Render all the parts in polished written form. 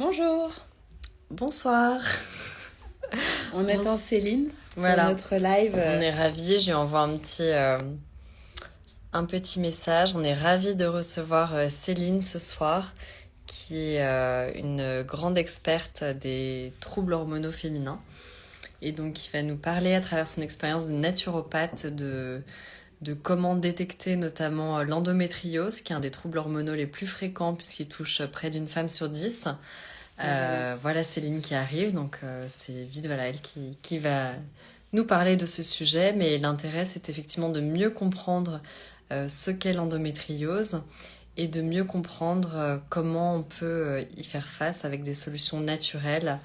Bonjour, Bonsoir. on On attend s- Céline pour Voilà, notre live. on est ravis. Je lui envoie un petit message. On est ravis de recevoir Céline ce soir, qui est une grande experte des troubles hormonaux féminins. Et donc, il va nous parler à travers son expérience de naturopathe de comment détecter notamment l'endométriose, qui est un des troubles hormonaux les plus fréquents puisqu'il touche près d'une femme sur 10. Ah bah oui. Voilà Céline qui arrive, donc c'est vite voilà, elle qui va nous parler de ce sujet, mais l'intérêt c'est effectivement de mieux comprendre ce qu'est l'endométriose et de mieux comprendre comment on peut y faire face avec des solutions naturelles.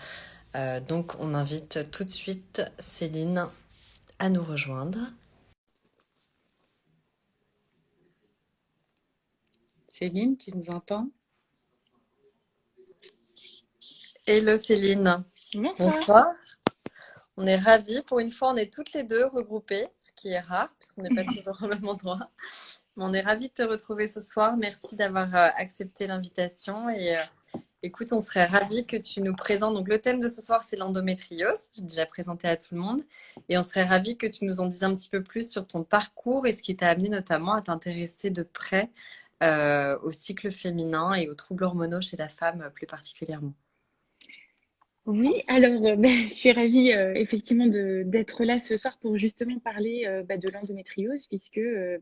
Donc on invite tout de suite Céline à nous rejoindre. Céline, tu nous entends? Hello Céline, Bonsoir. bonsoir. On est ravis, pour une fois on est toutes les deux regroupées, ce qui est rare puisqu'on n'est pas toujours au même endroit. On est ravis de te retrouver ce soir. Merci d'avoir accepté l'invitation. Et écoute, on serait ravis que tu nous présentes. Donc, le thème de ce soir, c'est l'endométriose. J'ai déjà présenté à tout le monde. Et on serait ravis que tu nous en dises un petit peu plus sur ton parcours et ce qui t'a amené notamment à t'intéresser de près au cycle féminin et aux troubles hormonaux chez la femme plus particulièrement. Oui, alors je suis ravie effectivement d'être là ce soir pour justement parler de l'endométriose puisque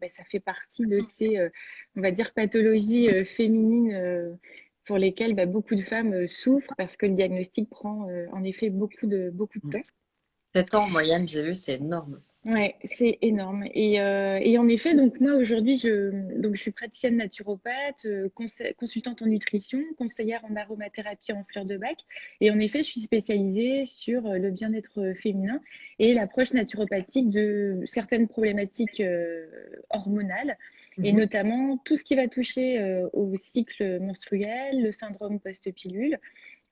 ça fait partie de ces, on va dire, pathologies féminines pour lesquelles beaucoup de femmes souffrent parce que le diagnostic prend en effet beaucoup de temps. 7 ans en moyenne, j'ai vu, c'est énorme. Ouais, c'est énorme. Et en effet, donc moi aujourd'hui, je suis praticienne naturopathe, consultante en nutrition, conseillère en aromathérapie en fleurs de bac. Et en effet, je suis spécialisée sur le bien-être féminin et l'approche naturopathique de certaines problématiques hormonales, et Mhm. notamment tout ce qui va toucher au cycle menstruel, le syndrome post-pilule,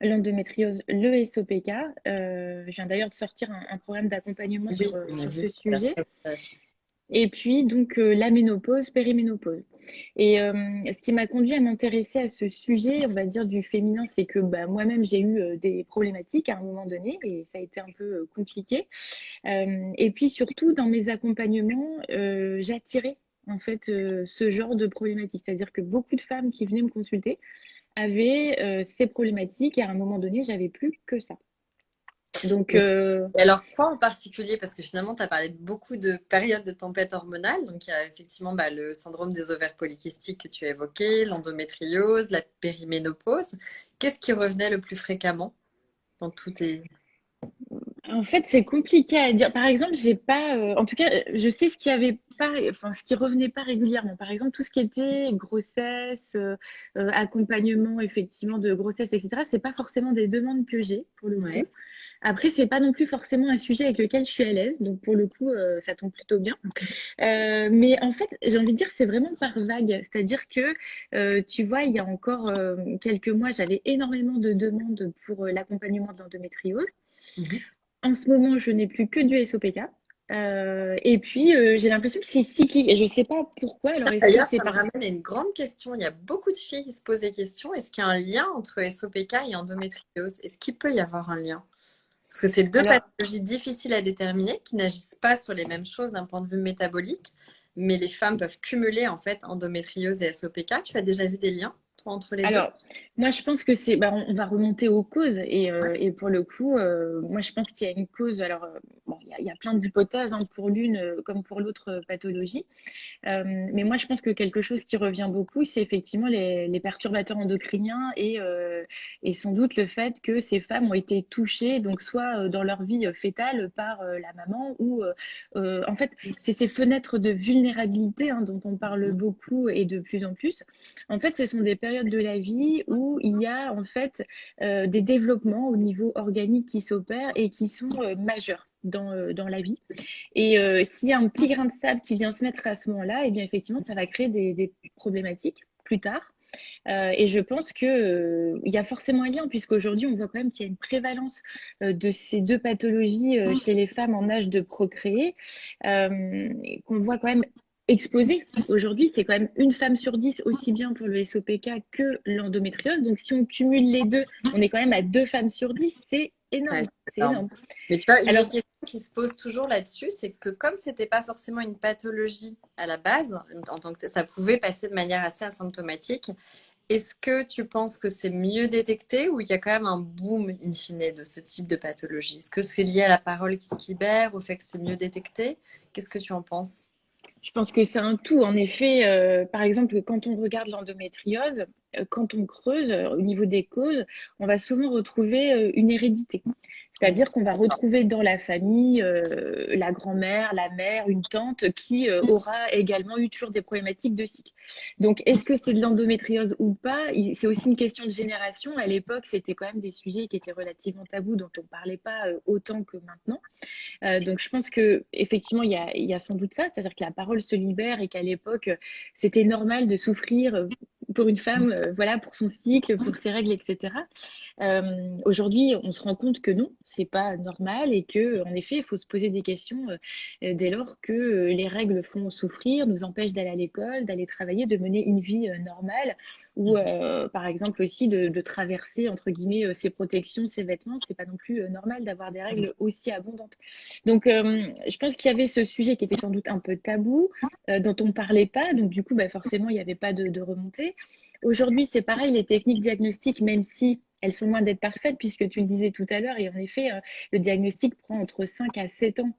l'endométriose, le SOPK. Je viens d'ailleurs de sortir un programme d'accompagnement Oui, on a sur vu. ce C'est sujet. très intéressant. Et puis, donc, la ménopause, périménopause. Et ce qui m'a conduit à m'intéresser à ce sujet, on va dire, du féminin, c'est que moi-même, j'ai eu des problématiques à un moment donné et ça a été un peu compliqué. Et puis, surtout, dans mes accompagnements, j'attirais en fait ce genre de problématiques. C'est-à-dire que beaucoup de femmes qui venaient me consulter avaient ces problématiques et à un moment donné, j'avais plus que ça. Donc, Et alors, quoi en particulier? Parce que finalement, tu as parlé de beaucoup de périodes de tempête hormonale. Donc, il y a effectivement le syndrome des ovaires polykystiques que tu as évoqué, l'endométriose, la périménopause. Qu'est-ce qui revenait le plus fréquemment dans tous tes... en fait, c'est compliqué à dire. Par exemple, j'ai pas, en tout cas, je sais ce qui avait pas, enfin, ce qui revenait pas régulièrement. Par exemple, tout ce qui était grossesse, accompagnement, effectivement, de grossesse, etc. C'est pas forcément des demandes que j'ai pour le Ouais. coup. Après, c'est pas non plus forcément un sujet avec lequel je suis à l'aise. Donc, pour le coup, ça tombe plutôt bien. Mais en fait, j'ai envie de dire, c'est vraiment par vague. C'est-à-dire que, tu vois, il y a encore quelques mois, j'avais énormément de demandes pour l'accompagnement de l'endométriose. Mhm. En ce moment, je n'ai plus que du SOPK. Et puis, j'ai l'impression que c'est cyclique. Et je ne sais pas pourquoi. Alors, est-ce que D'ailleurs, c'est ça me parce... ramène à une grande question. Il y a beaucoup de filles qui se posent des questions. Est-ce qu'il y a un lien entre SOPK et endométriose? Est-ce qu'il peut y avoir un lien? Parce que c'est deux Alors, pathologies difficiles à déterminer, qui n'agissent pas sur les mêmes choses d'un point de vue métabolique, mais les femmes peuvent cumuler en fait endométriose et SOPK. Tu as déjà vu des liens, toi, entre les deux? Alors, moi, je pense que c'est, on va remonter aux causes et pour le coup, moi, je pense qu'il y a une cause. Alors, bon, il y a plein d'hypothèses hein, pour l'une comme pour l'autre pathologie. Mais moi, je pense que quelque chose qui revient beaucoup, c'est effectivement les perturbateurs endocriniens et sans doute le fait que ces femmes ont été touchées, donc soit dans leur vie fétale par la maman ou en fait, c'est ces fenêtres de vulnérabilité hein, dont on parle beaucoup et de plus en plus. En fait, ce sont des périodes de la vie où il y a en fait des développements au niveau organique qui s'opèrent et qui sont majeurs dans la vie. Et s'il y a un petit grain de sable qui vient se mettre à ce moment-là, eh bien effectivement, ça va créer des problématiques plus tard. Et je pense que, il y a forcément un lien, puisqu'aujourd'hui, on voit quand même qu'il y a une prévalence de ces deux pathologies chez les femmes en âge de procréer, et qu'on voit quand même explosé. Aujourd'hui, c'est quand même une femme sur 10, aussi bien pour le SOPK que l'endométriose. Donc, si on cumule les deux, on est quand même à 2 femmes sur 10. C'est Ouais, énorme. c'est C'est énorme. énorme. Mais tu vois, une des Alors, questions qui se pose toujours là-dessus, c'est que comme c'était pas forcément une pathologie à la base, en tant que ça pouvait passer de manière assez asymptomatique, est-ce que tu penses que c'est mieux détecté ou il y a quand même un boom in fine de ce type de pathologie? Est-ce que c'est lié à la parole qui se libère, au fait que c'est mieux détecté? Qu'est-ce que tu en penses? je pense que c'est un tout. En effet, par exemple, quand on regarde l'endométriose, quand on creuse au niveau des causes, on va souvent retrouver une hérédité. Oui, C'est-à-dire qu'on va retrouver dans la famille la grand-mère, la mère, une tante qui aura également eu toujours des problématiques de cycle. Donc, est-ce que c'est de l'endométriose ou pas? C'est aussi une question de génération. À l'époque, c'était quand même des sujets qui étaient relativement tabous, dont on ne parlait pas autant que maintenant. Donc je pense que effectivement il y a sans doute ça, c'est-à-dire que la parole se libère et qu'à l'époque c'était normal de souffrir pour une femme, voilà, pour son cycle, pour ses règles, etc. Aujourd'hui, on se rend compte que non, c'est pas normal et que en effet, il faut se poser des questions dès lors que les règles font souffrir, nous empêchent d'aller à l'école, d'aller travailler, de mener une vie normale ou par exemple aussi de traverser entre guillemets ses protections, ses vêtements. C'est pas non plus normal d'avoir des règles aussi abondantes. Donc, je pense qu'il y avait ce sujet qui était sans doute un peu tabou, dont on ne parlait pas. Donc, du coup, bah, forcément, il n'y avait pas de remontée. Aujourd'hui, c'est pareil, les techniques diagnostiques, même si elles sont loin d'être parfaites, puisque tu le disais tout à l'heure, et en effet, le diagnostic prend entre 5 à 7 ans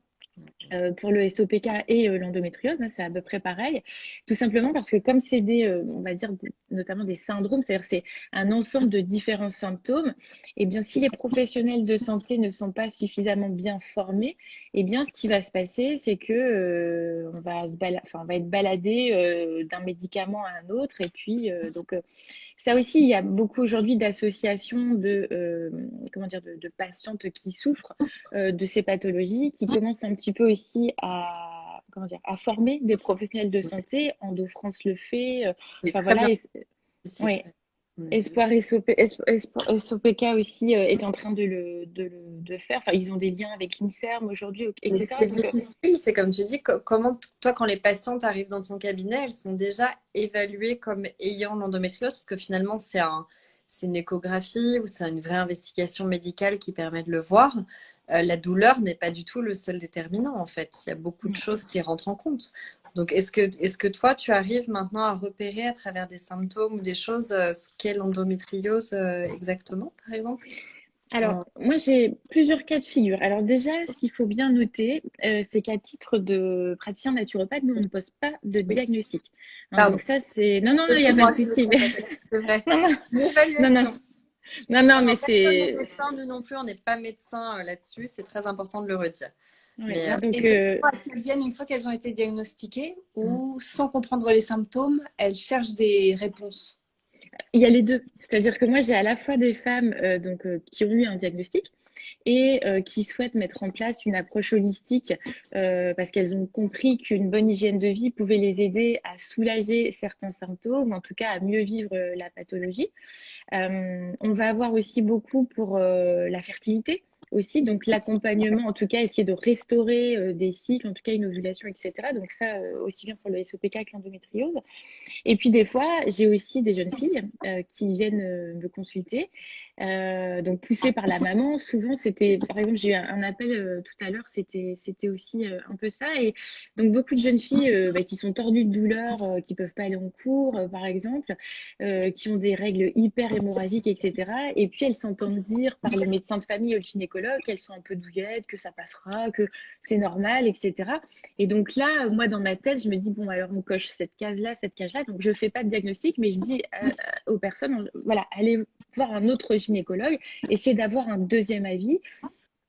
pour le SOPK et l'endométriose, hein, c'est à peu près pareil. Tout simplement parce que comme c'est des, on va dire, notamment des syndromes, c'est-à-dire c'est un ensemble de différents symptômes, et bien si les professionnels de santé ne sont pas suffisamment bien formés, et bien ce qui va se passer, c'est que on va être baladé d'un médicament à un autre, et puis ça aussi, il y a beaucoup aujourd'hui d'associations comment dire, de patientes qui souffrent de ces pathologies, qui commencent un petit peu aussi à, comment dire, à former des professionnels de santé. Endo-France le fait. il est Enfin très bien voilà, ici. ouais. Espoir SOPK aussi est en train de faire. Enfin, ils ont des liens avec l'INSERM aujourd'hui, Mais ce etc. qui est Donc, difficile, c'est comme tu dis, comment toi, quand les patientes arrivent dans ton cabinet, elles sont déjà évaluées comme ayant l'endométriose, parce que finalement, c'est une échographie ou c'est une vraie investigation médicale qui permet de le voir. La douleur n'est pas du tout le seul déterminant, en fait. Il y a beaucoup de choses qui rentrent en compte. Donc, est-ce que toi, tu arrives maintenant à repérer à travers des symptômes ou des choses ce qu'est l'endométriose exactement, par exemple? alors, moi, j'ai plusieurs cas de figure. Alors déjà, ce qu'il faut bien noter, c'est qu'à titre de praticien naturopathe, nous, on ne pose pas de Oui, diagnostic. Hein, pardon. donc ça, c'est... Non, non, non, il n'y a pas de Excuse-moi, je me souci. trompe. C'est vrai. Non, non, Une non, non, évaluation. non, non, Non, non, mais personne n'est c'est... médecin, nous non plus, on n'est pas médecin là-dessus. C'est très important de le redire. Ouais, Mais donc, Effectivement, est-ce qu'elles viennent une fois qu'elles ont été diagnostiquées mm. ou sans comprendre les symptômes, elles cherchent des réponses? Il y a les deux. C'est-à-dire que moi, j'ai à la fois des femmes qui ont eu un diagnostic et qui souhaitent mettre en place une approche holistique parce qu'elles ont compris qu'une bonne hygiène de vie pouvait les aider à soulager certains symptômes, en tout cas à mieux vivre la pathologie. On va avoir aussi beaucoup pour la fertilité aussi, donc l'accompagnement, en tout cas, essayer de restaurer des cycles, en tout cas une ovulation, etc. Donc ça, aussi bien pour le SOPK que l'endométriose. Et puis des fois, j'ai aussi des jeunes filles qui viennent me consulter, donc poussées par la maman. Souvent, c'était, par exemple, j'ai eu un appel tout à l'heure, c'était aussi un peu ça. Et donc beaucoup de jeunes filles qui sont tordues de douleur, qui peuvent pas aller en cours, par exemple, qui ont des règles hyper hémorragiques, etc. Et puis elles s'entendent dire par le médecin de famille ou le gynécologue qu'elles sont un peu douillettes, que ça passera, que c'est normal, etc. Et donc là, moi, dans ma tête, je me dis, bon, alors on coche cette case-là, cette case-là. Donc, je ne fais pas de diagnostic, mais je dis aux personnes, voilà, allez voir un autre gynécologue, essayez d'avoir un deuxième avis.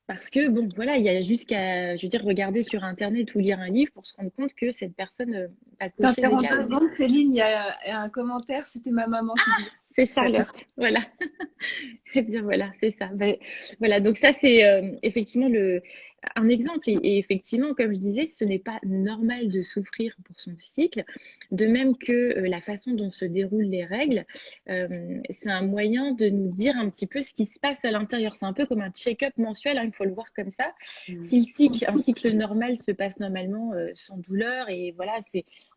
Parce que, bon, voilà, il y a juste qu'à, je veux dire, regarder sur Internet ou lire un livre pour se rendre compte que cette personne a coché des T'interromps deux cases. secondes, Céline, il y a un commentaire, c'était ma maman qui disait C'est ça. Charlotte, voilà. va dire, voilà, c'est ça. Voilà, donc ça, c'est effectivement un exemple. Et effectivement, comme je disais, ce n'est pas normal de souffrir pour son cycle. De même que la façon dont se déroulent les règles, c'est un moyen de nous dire un petit peu ce qui se passe à l'intérieur. C'est un peu comme un check-up mensuel, hein, il faut le voir comme ça. Si un cycle normal se passe normalement sans douleur, et voilà,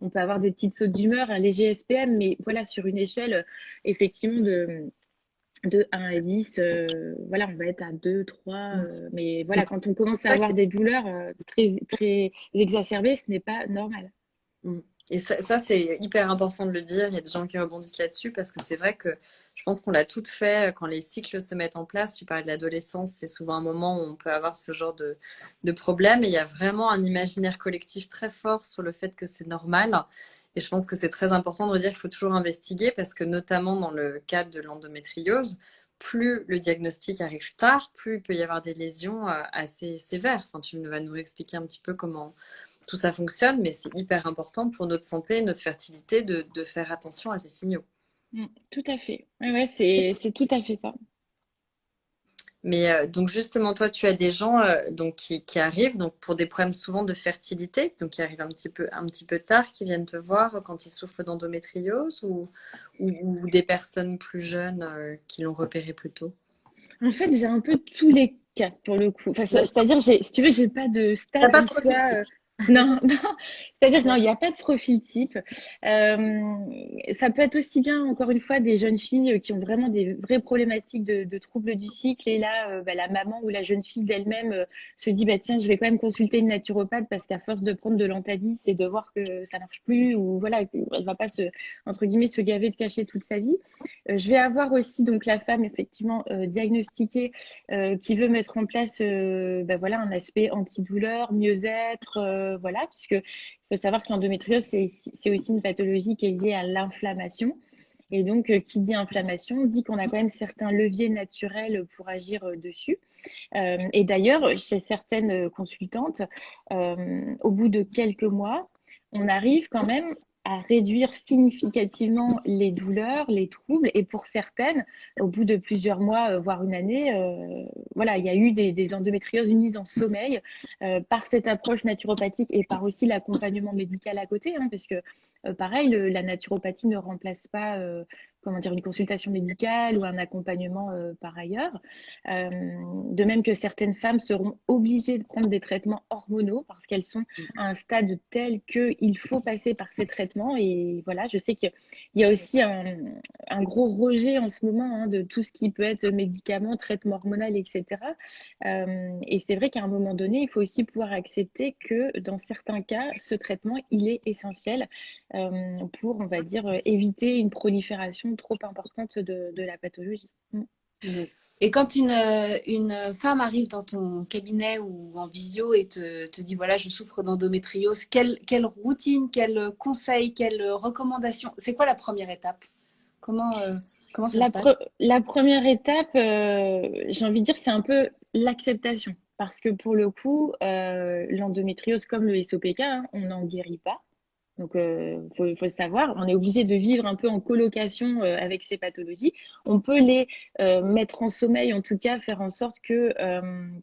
on peut avoir des petites sautes d'humeur, un léger SPM, mais voilà, sur une échelle, effectivement, de 1 à 10, voilà, on va être à 2, 3. Mais voilà, quand on commence à avoir des douleurs très, très exacerbées, ce n'est pas normal. Et ça, c'est hyper important de le dire. Il y a des gens qui rebondissent là-dessus parce que c'est vrai que je pense qu'on l'a toutes fait quand les cycles se mettent en place. Tu parlais de l'adolescence, c'est souvent un moment où on peut avoir ce genre de problème. Et il y a vraiment un imaginaire collectif très fort sur le fait que c'est normal. Et je pense que c'est très important de redire qu'il faut toujours investiguer parce que notamment dans le cadre de l'endométriose, plus le diagnostic arrive tard, plus il peut y avoir des lésions assez sévères. Enfin, tu vas nous expliquer un petit peu comment tout ça fonctionne, mais c'est hyper important pour notre santé, notre fertilité, de faire attention à ces signaux. Tout à fait. Ouais, c'est tout à fait ça. Mais donc justement, toi, tu as des gens donc qui arrivent donc pour des problèmes souvent de fertilité, donc qui arrivent un petit peu tard, qui viennent te voir quand ils souffrent d'endométriose ou des personnes plus jeunes qui l'ont repéré plus tôt. En fait, j'ai un peu tous les cas pour le coup. Enfin, c'est-à-dire, si tu veux, j'ai pas de T'as stade pas en de profil soi. type. Non, non. C'est-à-dire, non, il n'y a pas de profil type. Ça peut être aussi bien, encore une fois, des jeunes filles qui ont vraiment des vraies problématiques de troubles du cycle. Et là, la maman ou la jeune fille d'elle-même se dit, bah, tiens, je vais quand même consulter une naturopathe parce qu'à force de prendre de l'Antalis et de voir que ça marche plus, ou voilà, elle va pas entre guillemets, se gaver de cachet toute sa vie. Je vais avoir aussi donc la femme effectivement diagnostiquée qui veut mettre en place voilà, un aspect antidouleur, mieux-être, voilà, puisque il faut savoir que l'endométriose, c'est aussi une pathologie qui est liée à l'inflammation. Et donc, qui dit inflammation dit qu'on a quand même certains leviers naturels pour agir dessus. Et d'ailleurs, chez certaines consultantes, au bout de quelques mois, on arrive quand même à réduire significativement les douleurs, les troubles. Et pour certaines, au bout de plusieurs mois, voire une année, voilà, il y a eu des endométrioses mises en sommeil par cette approche naturopathique et par aussi l'accompagnement médical à côté, hein, parce que pareil, la naturopathie ne remplace pas comment dire, une consultation médicale ou un accompagnement par ailleurs. De même que certaines femmes seront obligées de prendre des traitements hormonaux parce qu'elles sont à un stade tel qu'il faut passer par ces traitements. Et voilà, je sais qu'il y a aussi un gros rejet en ce moment hein, de tout ce qui peut être médicaments, traitements hormonaux, etc. Et c'est vrai qu'à un moment donné, il faut aussi pouvoir accepter que dans certains cas, ce traitement, il est essentiel pour, on va dire, éviter une prolifération trop importante de la pathologie. Et quand une femme arrive dans ton cabinet ou en visio et te dit, voilà, je souffre d'endométriose, quelle routine, quel conseil, quelle recommandation, c'est quoi la première étape? Comment ça se passe? La première étape, j'ai envie de dire, c'est un peu l'acceptation. Parce que pour le coup, l'endométriose, comme le SOPK, hein, on n'en guérit pas. Donc, faut le savoir, on est obligé de vivre un peu en colocation avec ces pathologies. On peut les mettre en sommeil, en tout cas, faire en sorte que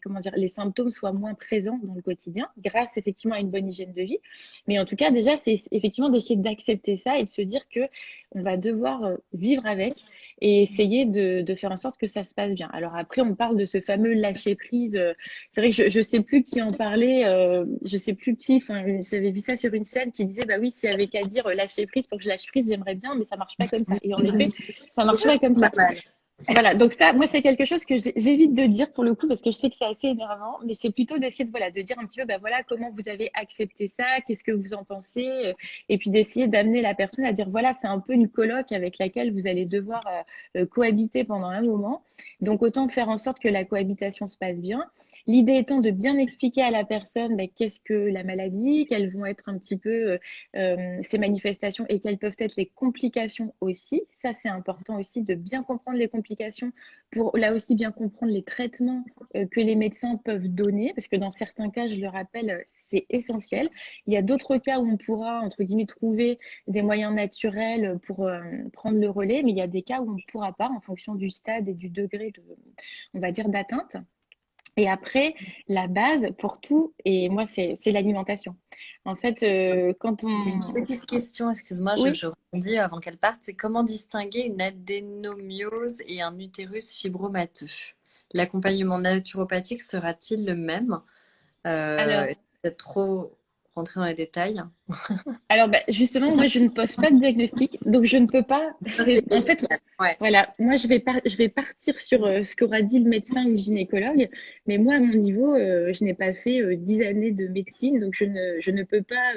comment dire, les symptômes soient moins présents dans le quotidien, grâce effectivement à une bonne hygiène de vie. Mais en tout cas, déjà, c'est effectivement d'essayer d'accepter ça et de se dire que on va devoir vivre avec et essayer de faire en sorte que ça se passe bien. Alors après, on parle de ce fameux lâcher prise. C'est vrai que je sais plus qui en parlait, je sais plus qui. Enfin, j'avais vu ça sur une chaîne qui disait, bah oui, s'il y avait qu'à dire lâcher prise pour que je lâche prise, j'aimerais bien, mais ça marche pas comme ça. Et en effet, ça marche pas comme ça. Voilà, donc ça, moi, c'est quelque chose que j'évite de dire pour le coup parce que je sais que c'est assez énervant, mais c'est plutôt d'essayer de, voilà, de dire un petit peu, bah voilà, comment vous avez accepté ça, qu'est-ce que vous en pensez, et puis d'essayer d'amener la personne à dire, voilà, c'est un peu une coloc avec laquelle vous allez devoir cohabiter pendant un moment. Donc, autant faire en sorte que la cohabitation se passe bien. L'idée étant de bien expliquer à la personne qu'est-ce que la maladie, quelles vont être un petit peu ses manifestations et quelles peuvent être les complications aussi. Ça, c'est important aussi de bien comprendre les complications pour là aussi bien comprendre les traitements que les médecins peuvent donner, parce que dans certains cas, je le rappelle, c'est essentiel. Il y a d'autres cas où on pourra, entre guillemets, trouver des moyens naturels pour prendre le relais, mais il y a des cas où on ne pourra pas en fonction du stade et du degré de, on va dire, d'atteinte. Et après, la base pour tout, et moi, c'est l'alimentation. En fait, quand Une on... petite question, excuse-moi, Oui, je rebondis avant qu'elle parte. C'est comment distinguer une adénomyose et un utérus fibromateux? L'accompagnement naturopathique sera-t-il le même? alors, Peut-être trop rentrer dans les détails. justement, moi, je ne pose pas de diagnostic, donc je ne peux pas. Ça, c'est En fait, médical. Ouais. voilà, moi, je vais partir sur ce qu'aura dit le médecin ou le gynécologue, mais moi, à mon niveau, je n'ai pas fait 10 années de médecine, donc je ne peux pas,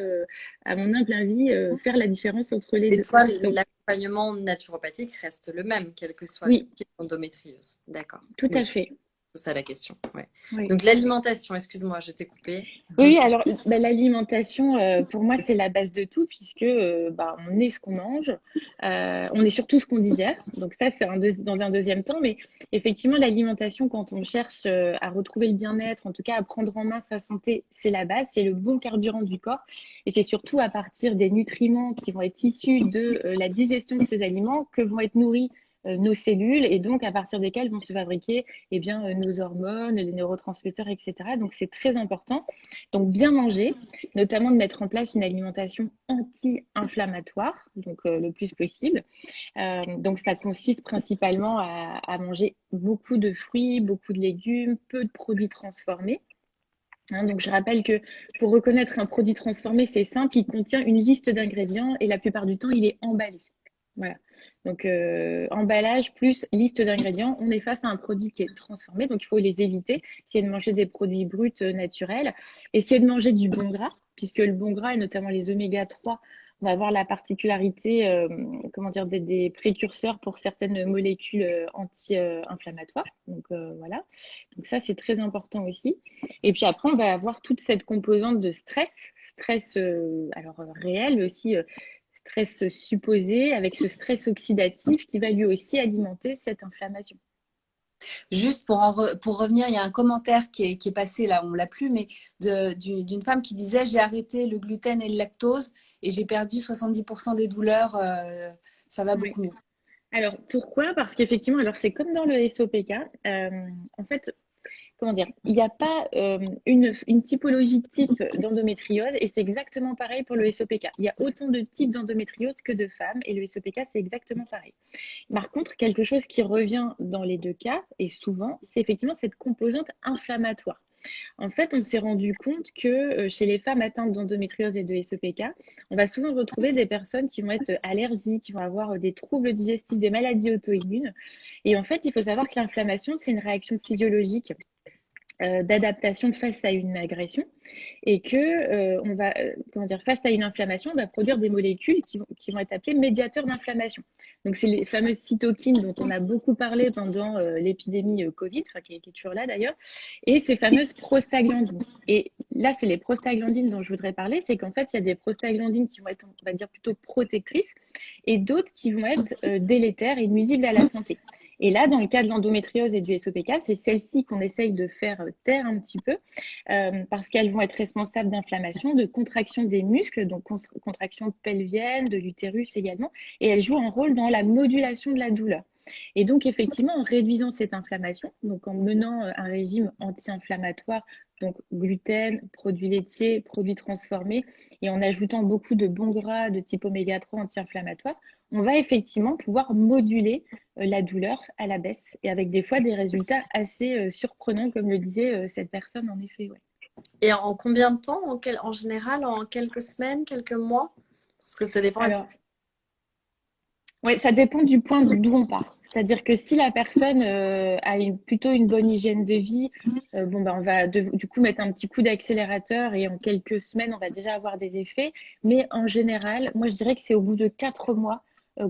à mon humble avis, faire la différence entre les Et deux. toi, Donc, l'accompagnement naturopathique reste le même, quel que soit le oui, type d'endométriose. D'accord. tout Oui, à je fait. pose ça la question. Ouais. Oui. Donc l'alimentation, excuse-moi, je t'ai coupé. Oui, alors l'alimentation, pour moi, c'est la base de tout, puisque on est ce qu'on mange, on est surtout ce qu'on digère. Donc ça, c'est dans un deuxième temps. Mais effectivement, l'alimentation, quand on cherche à retrouver le bien-être, en tout cas à prendre en main sa santé, c'est la base, c'est le bon carburant du corps. Et c'est surtout à partir des nutriments qui vont être issus de la digestion de ces aliments que vont être nourris nos cellules et donc à partir desquelles vont se fabriquer nos hormones, les neurotransmetteurs, etc. Donc c'est très important. Donc, bien manger, notamment de mettre en place une alimentation anti-inflammatoire, donc le plus possible. Donc, ça consiste principalement à manger beaucoup de fruits, beaucoup de légumes, peu de produits transformés. Hein, donc, je rappelle que pour reconnaître un produit transformé, c'est simple, il contient une liste d'ingrédients et la plupart du temps, il est emballé. Voilà. Donc, emballage plus liste d'ingrédients, on est face à un produit qui est transformé, donc il faut les éviter. Essayer de manger des produits bruts naturels. Essayer de manger du bon gras, puisque le bon gras, et notamment les oméga 3, on va avoir la particularité des précurseurs pour certaines molécules anti-inflammatoires. Donc, voilà. Donc, ça, c'est très important aussi. Et puis après, on va avoir toute cette composante de stress réel, mais aussi stress supposé, avec ce stress oxydatif qui va lui aussi alimenter cette inflammation. Juste pour revenir, il y a un commentaire qui est passé là, on l'a plus, mais d'une femme qui disait j'ai arrêté le gluten et le lactose et j'ai perdu 70% des douleurs, ça va beaucoup mieux. Alors pourquoi? Parce qu'effectivement, alors c'est comme dans le SOPK, en fait, comment dire, il n'y a pas une typologie type d'endométriose et c'est exactement pareil pour le SOPK. Il y a autant de types d'endométriose que de femmes et le SOPK, c'est exactement pareil. Par contre, quelque chose qui revient dans les deux cas, et souvent, c'est effectivement cette composante inflammatoire. En fait, on s'est rendu compte que chez les femmes atteintes d'endométriose et de SOPK, on va souvent retrouver des personnes qui vont être allergiques, qui vont avoir des troubles digestifs, des maladies auto-immunes. Et en fait, il faut savoir que l'inflammation, c'est une réaction physiologique d'adaptation face à une agression et que face à une inflammation, on va produire des molécules qui vont être appelées médiateurs d'inflammation. Donc, c'est les fameuses cytokines dont on a beaucoup parlé pendant l'épidémie Covid, qui est toujours là d'ailleurs, et ces fameuses prostaglandines. Et là, c'est les prostaglandines dont je voudrais parler, c'est qu'en fait, il y a des prostaglandines qui vont être, on va dire, plutôt protectrices et d'autres qui vont être délétères et nuisibles à la santé. Et là, dans le cas de l'endométriose et du SOPK, c'est celles-ci qu'on essaye de faire taire un petit peu parce qu'elles vont être responsables d'inflammation, de contraction des muscles, donc contraction pelvienne, de l'utérus également, et elles jouent un rôle dans la modulation de la douleur. Et donc, effectivement, en réduisant cette inflammation, donc en menant un régime anti-inflammatoire, donc gluten, produits laitiers, produits transformés, et en ajoutant beaucoup de bons gras de type oméga 3 anti-inflammatoire, on va effectivement pouvoir moduler la douleur à la baisse et avec des fois des résultats assez surprenants, comme le disait cette personne en effet. Ouais. Et en combien de temps? En général, en quelques semaines, quelques mois? Parce que ça dépend. Alors, oui, ça dépend du point d'où on part. C'est-à-dire que si la personne a plutôt une bonne hygiène de vie, on va du coup mettre un petit coup d'accélérateur et en quelques semaines, on va déjà avoir des effets. Mais en général, moi, je dirais que c'est au bout de 4 mois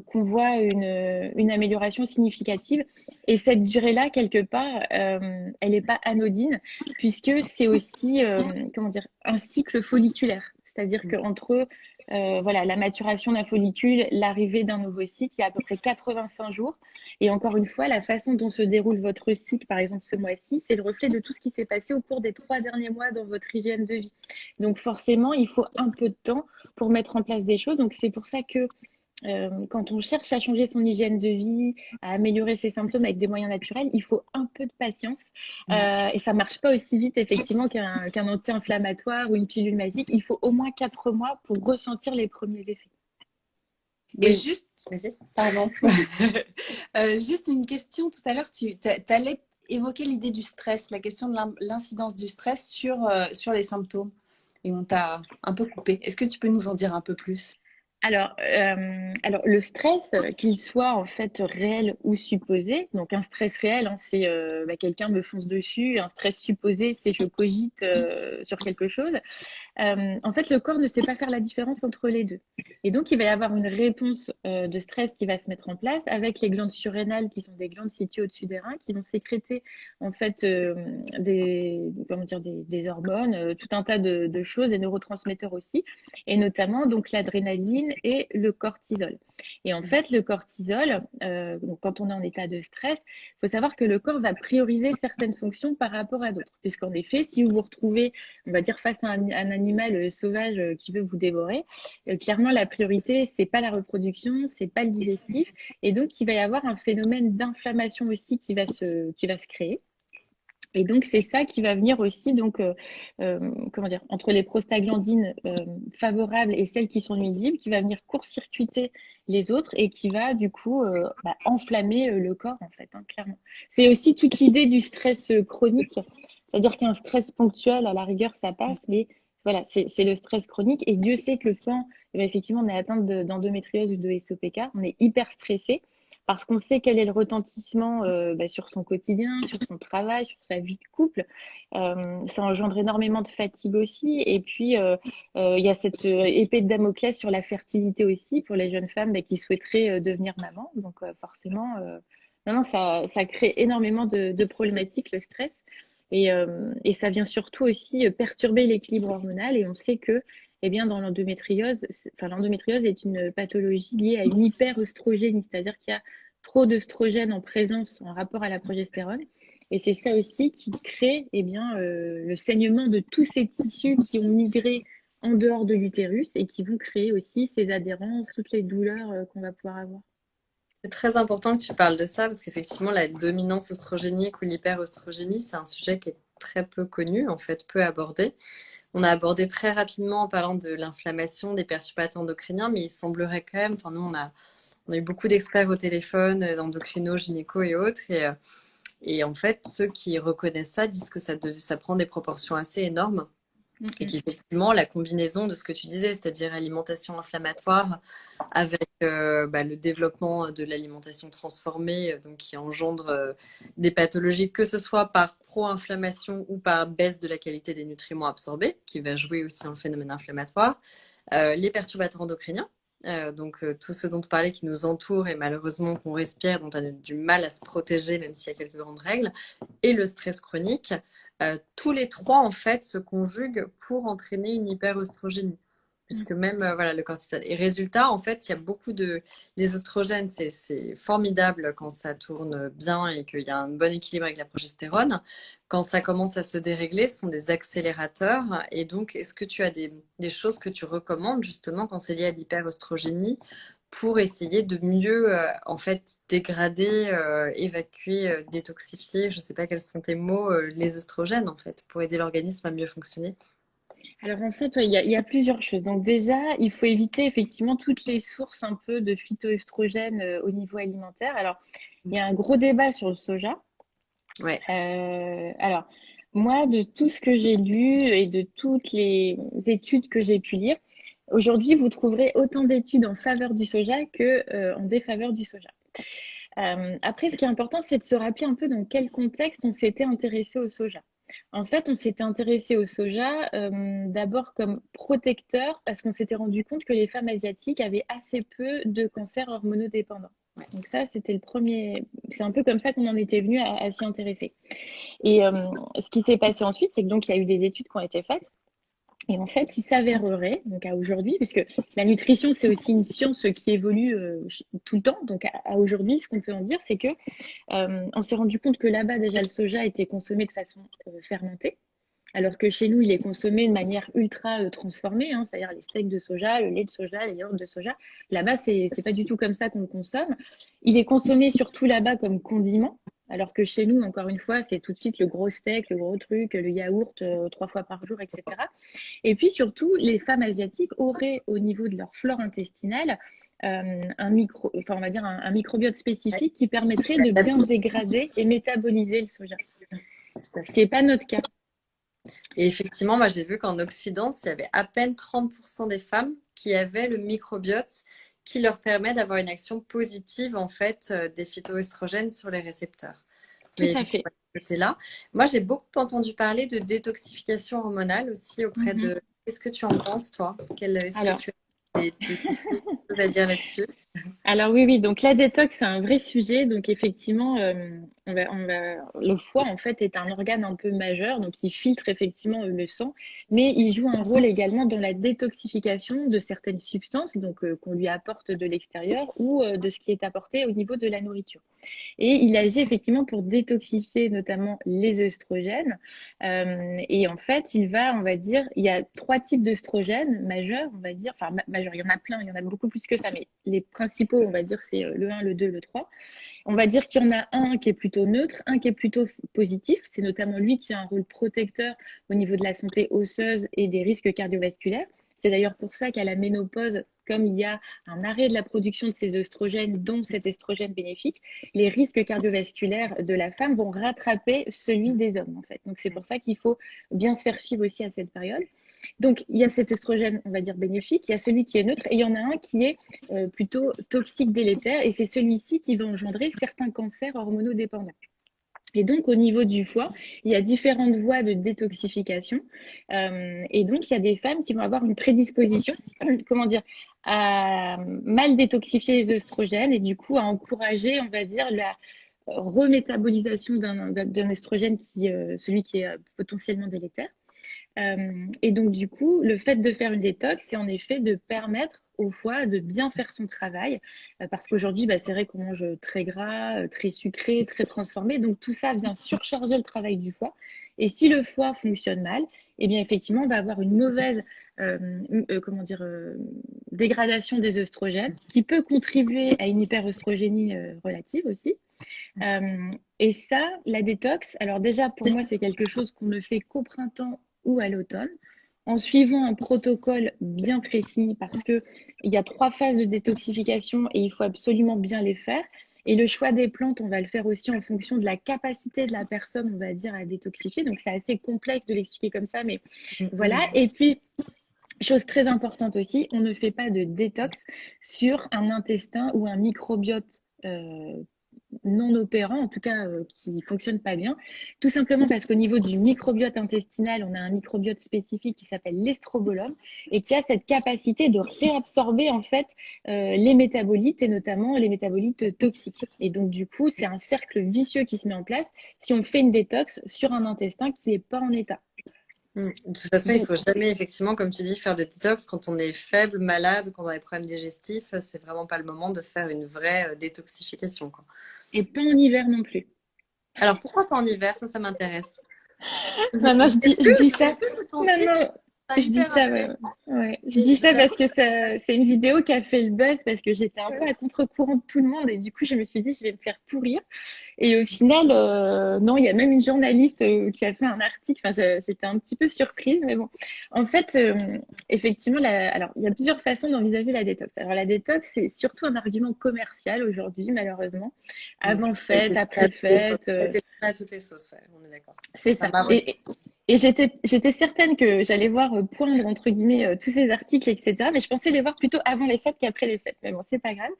qu'on voit une amélioration significative. Et cette durée-là, quelque part, elle n'est pas anodine, puisque c'est aussi comment dire, un cycle folliculaire. C'est-à-dire qu'entre voilà, la maturation d'un follicule, l'arrivée d'un ovocyte, il y a à peu près 85 jours. Et encore une fois, la façon dont se déroule votre cycle, par exemple ce mois-ci, c'est le reflet de tout ce qui s'est passé au cours des 3 derniers mois dans votre hygiène de vie. Donc forcément, il faut un peu de temps pour mettre en place des choses. Donc c'est pour ça que quand on cherche à changer son hygiène de vie, à améliorer ses symptômes avec des moyens naturels, il faut un peu de patience. Et ça marche pas aussi vite, effectivement, qu'un anti-inflammatoire ou une pilule magique. Il faut au moins 4 mois pour ressentir les premiers effets. Et Oui, juste, vas-y. pardon, juste une question. Tout à l'heure, tu allais évoquer l'idée du stress, la question de l'incidence du stress sur les symptômes. Et on t'a un peu coupé. Est-ce que tu peux nous en dire un peu plus? Alors, le stress, qu'il soit en fait réel ou supposé, donc un stress réel, hein, c'est quelqu'un me fonce dessus, un stress supposé, c'est je cogite sur quelque chose. En fait, le corps ne sait pas faire la différence entre les deux. Et donc, il va y avoir une réponse de stress qui va se mettre en place avec les glandes surrénales, qui sont des glandes situées au-dessus des reins, qui vont sécréter en fait des hormones, tout un tas de choses, des neurotransmetteurs aussi, et notamment donc l'adrénaline et le cortisol. Et en fait, le cortisol, donc quand on est en état de stress, il faut savoir que le corps va prioriser certaines fonctions par rapport à d'autres. Puisqu'en effet, si vous vous retrouvez, on va dire, face à un animal sauvage qui veut vous dévorer, clairement, la priorité, c'est pas la reproduction, c'est pas le digestif. Et donc, il va y avoir un phénomène d'inflammation aussi qui va se créer. Et donc, c'est ça qui va venir aussi, donc, comment dire, entre les prostaglandines favorables et celles qui sont nuisibles, qui va venir court-circuiter les autres et qui va, du coup, enflammer le corps, en fait, hein, clairement. C'est aussi toute l'idée du stress chronique, c'est-à-dire qu'un stress ponctuel, à la rigueur, ça passe, mais voilà, c'est le stress chronique. Et Dieu sait que quand, effectivement, on est atteinte d'endométriose ou de SOPK, on est hyper stressé parce qu'on sait quel est le retentissement sur son quotidien, sur son travail, sur sa vie de couple. Ça engendre énormément de fatigue aussi. Et puis, il y a cette épée de Damoclès sur la fertilité aussi pour les jeunes femmes qui souhaiteraient devenir maman. Donc, forcément, non, ça crée énormément de problématiques, le stress. Et ça vient surtout aussi perturber l'équilibre hormonal. Et on sait que eh bien, dans l'endométriose, l'endométriose est une pathologie liée à une hyperœstrogénie, c'est-à-dire qu'il y a trop d'œstrogène en présence en rapport à la progestérone. Et c'est ça aussi qui crée eh bien, le saignement de tous ces tissus qui ont migré en dehors de l'utérus et qui vont créer aussi ces adhérences, toutes les douleurs qu'on va pouvoir avoir. C'est très important que tu parles de ça parce qu'effectivement, la dominance oestrogénique ou l'hyperœstrogénie, c'est un sujet qui est très peu connu, en fait, peu abordé. On a abordé très rapidement en parlant de l'inflammation, des perturbateurs endocriniens, mais il semblerait quand même, enfin nous on a eu beaucoup d'experts au téléphone, d'endocrinos, gynéco et autres, et en fait ceux qui reconnaissent ça disent que ça prend des proportions assez énormes. Et qu'effectivement, la combinaison de ce que tu disais, c'est-à-dire alimentation inflammatoire avec le développement de l'alimentation transformée, donc qui engendre des pathologies, que ce soit par pro-inflammation ou par baisse de la qualité des nutriments absorbés, qui va jouer aussi un phénomène inflammatoire, les perturbateurs endocriniens, donc tout ce dont on parlait qui nous entoure et malheureusement qu'on respire, dont on a du mal à se protéger, même s'il y a quelques grandes règles, et le stress chronique. Tous les trois, en fait, se conjuguent pour entraîner une hyperœstrogénie. Puisque même, le cortisol. Et résultat, en fait, il y a beaucoup de... Les oestrogènes, c'est formidable quand ça tourne bien et qu'il y a un bon équilibre avec la progestérone. Quand ça commence à se dérégler, ce sont des accélérateurs. Et donc, est-ce que tu as des choses que tu recommandes, justement, quand c'est lié à l'hyperœstrogénie, pour essayer de mieux en fait dégrader, évacuer, détoxifier, je ne sais pas quels sont tes mots, les œstrogènes en fait, pour aider l'organisme à mieux fonctionner? Alors en fait, il y a plusieurs choses. Donc déjà, il faut éviter effectivement toutes les sources un peu de phytoœstrogènes au niveau alimentaire. Alors, il y a un gros débat sur le soja. Ouais. Alors, moi, de tout ce que j'ai lu et de toutes les études que j'ai pu lire, aujourd'hui, vous trouverez autant d'études en faveur du soja que en défaveur du soja. Après, ce qui est important, c'est de se rappeler un peu dans quel contexte on s'était intéressé au soja. En fait, on s'était intéressé au soja d'abord comme protecteur parce qu'on s'était rendu compte que les femmes asiatiques avaient assez peu de cancers hormonodépendants. Ouais. Donc ça, c'était le premier. C'est un peu comme ça qu'on en était venu à s'y intéresser. Et ce qui s'est passé ensuite, c'est que donc il y a eu des études qui ont été faites. Et en fait, il s'avérerait, donc à aujourd'hui, puisque la nutrition, c'est aussi une science qui évolue tout le temps. Donc à aujourd'hui, ce qu'on peut en dire, c'est que on s'est rendu compte que là-bas, déjà, le soja était consommé de façon fermentée, alors que chez nous, il est consommé de manière ultra transformée, hein, c'est-à-dire les steaks de soja, le lait de soja, les yaourts de soja. Là-bas, c'est pas du tout comme ça qu'on le consomme. Il est consommé surtout là-bas comme condiment. Alors que chez nous, encore une fois, c'est tout de suite le gros steak, le gros truc, le yaourt 3 fois par jour, etc. Et puis surtout, les femmes asiatiques auraient au niveau de leur flore intestinale on va dire un microbiote spécifique qui permettrait de bien dégrader et métaboliser le soja. Ce qui n'est pas notre cas. Et effectivement, moi j'ai vu qu'en Occident, il y avait à peine 30% des femmes qui avaient le microbiote qui leur permet d'avoir une action positive en fait des phytoestrogènes sur les récepteurs. Tout à fait. Là. Moi, j'ai beaucoup entendu parler de détoxification hormonale aussi auprès de. Qu'est-ce que tu en penses, toi? Est-ce que tu as des choses à dire là-dessus? Alors oui, donc la détox, c'est un vrai sujet. Donc effectivement, le foie, en fait, est un organe un peu majeur. Donc il filtre effectivement le sang, mais il joue un rôle également dans la détoxification de certaines substances donc qu'on lui apporte de l'extérieur ou de ce qui est apporté au niveau de la nourriture. Et il agit effectivement pour détoxifier notamment les œstrogènes. Et en fait, on va dire, il y a 3 types d'œstrogènes majeurs, on va dire. Enfin, majeurs, il y en a plein, il y en a beaucoup plus que ça, mais les principaux, on va dire, c'est le 1, le 2, le 3. On va dire qu'il y en a un qui est plutôt neutre, un qui est plutôt positif. C'est notamment lui qui a un rôle protecteur au niveau de la santé osseuse et des risques cardiovasculaires. C'est d'ailleurs pour ça qu'à la ménopause, comme il y a un arrêt de la production de ces œstrogènes, dont cet estrogène bénéfique, les risques cardiovasculaires de la femme vont rattraper celui des hommes, en fait. Donc, c'est pour ça qu'il faut bien se faire suivre aussi à cette période. Donc, il y a cet estrogène, on va dire, bénéfique, il y a celui qui est neutre, et il y en a un qui est plutôt toxique, délétère, et c'est celui-ci qui va engendrer certains cancers hormonodépendants. Et donc, au niveau du foie, il y a différentes voies de détoxification. Et donc, il y a des femmes qui vont avoir une prédisposition, à mal détoxifier les œstrogènes et du coup, à encourager, on va dire, la remétabolisation d'un estrogène celui qui est potentiellement délétère. Et donc, du coup, le fait de faire une détox, c'est en effet de permettre au foie de bien faire son travail. Parce qu'aujourd'hui, c'est vrai qu'on mange très gras, très sucré, très transformé. Donc, tout ça vient surcharger le travail du foie. Et si le foie fonctionne mal, eh bien, effectivement, on va avoir une mauvaise dégradation des œstrogènes qui peut contribuer à une hyperœstrogénie relative aussi. Et ça, la détox, alors déjà, pour moi, c'est quelque chose qu'on ne fait qu'au printemps ou à l'automne, en suivant un protocole bien précis parce qu'il y a 3 phases de détoxification et il faut absolument bien les faire. Et le choix des plantes, on va le faire aussi en fonction de la capacité de la personne, on va dire, à détoxifier. Donc, c'est assez complexe de l'expliquer comme ça, mais voilà. Et puis, chose très importante aussi, on ne fait pas de détox sur un intestin ou un microbiote non opérant, en tout cas qui ne fonctionne pas bien, tout simplement parce qu'au niveau du microbiote intestinal, on a un microbiote spécifique qui s'appelle l'estrobolome et qui a cette capacité de réabsorber en fait les métabolites et notamment les métabolites toxiques. Et donc du coup, c'est un cercle vicieux qui se met en place si on fait une détox sur un intestin qui n'est pas en état. De toute façon, il ne faut jamais, effectivement, comme tu dis, faire de détox quand on est faible, malade, quand on a des problèmes digestifs. C'est vraiment pas le moment de faire une vraie détoxification, quoi. Et pas en hiver non plus. Alors, pourquoi pas en hiver? Ça m'intéresse. Non, je dis ça. Je dis ça parce que c'est une vidéo qui a fait le buzz parce que j'étais un peu à contre-courant de tout le monde et du coup, je me suis dit, je vais me faire pourrir. Et au final, non, il y a même une journaliste qui a fait un article. Enfin, j'étais un petit peu surprise, mais bon. En fait, effectivement, alors, il y a plusieurs façons d'envisager la détox. Alors, la détox, c'est surtout un argument commercial aujourd'hui, malheureusement. Avant fête, après fête. À toutes les sauces, ouais, on est d'accord. C'est ça. Et j'étais certaine que j'allais voir poindre, entre guillemets, tous ces articles, etc. Mais je pensais les voir plutôt avant les fêtes qu'après les fêtes. Mais bon, c'est pas grave.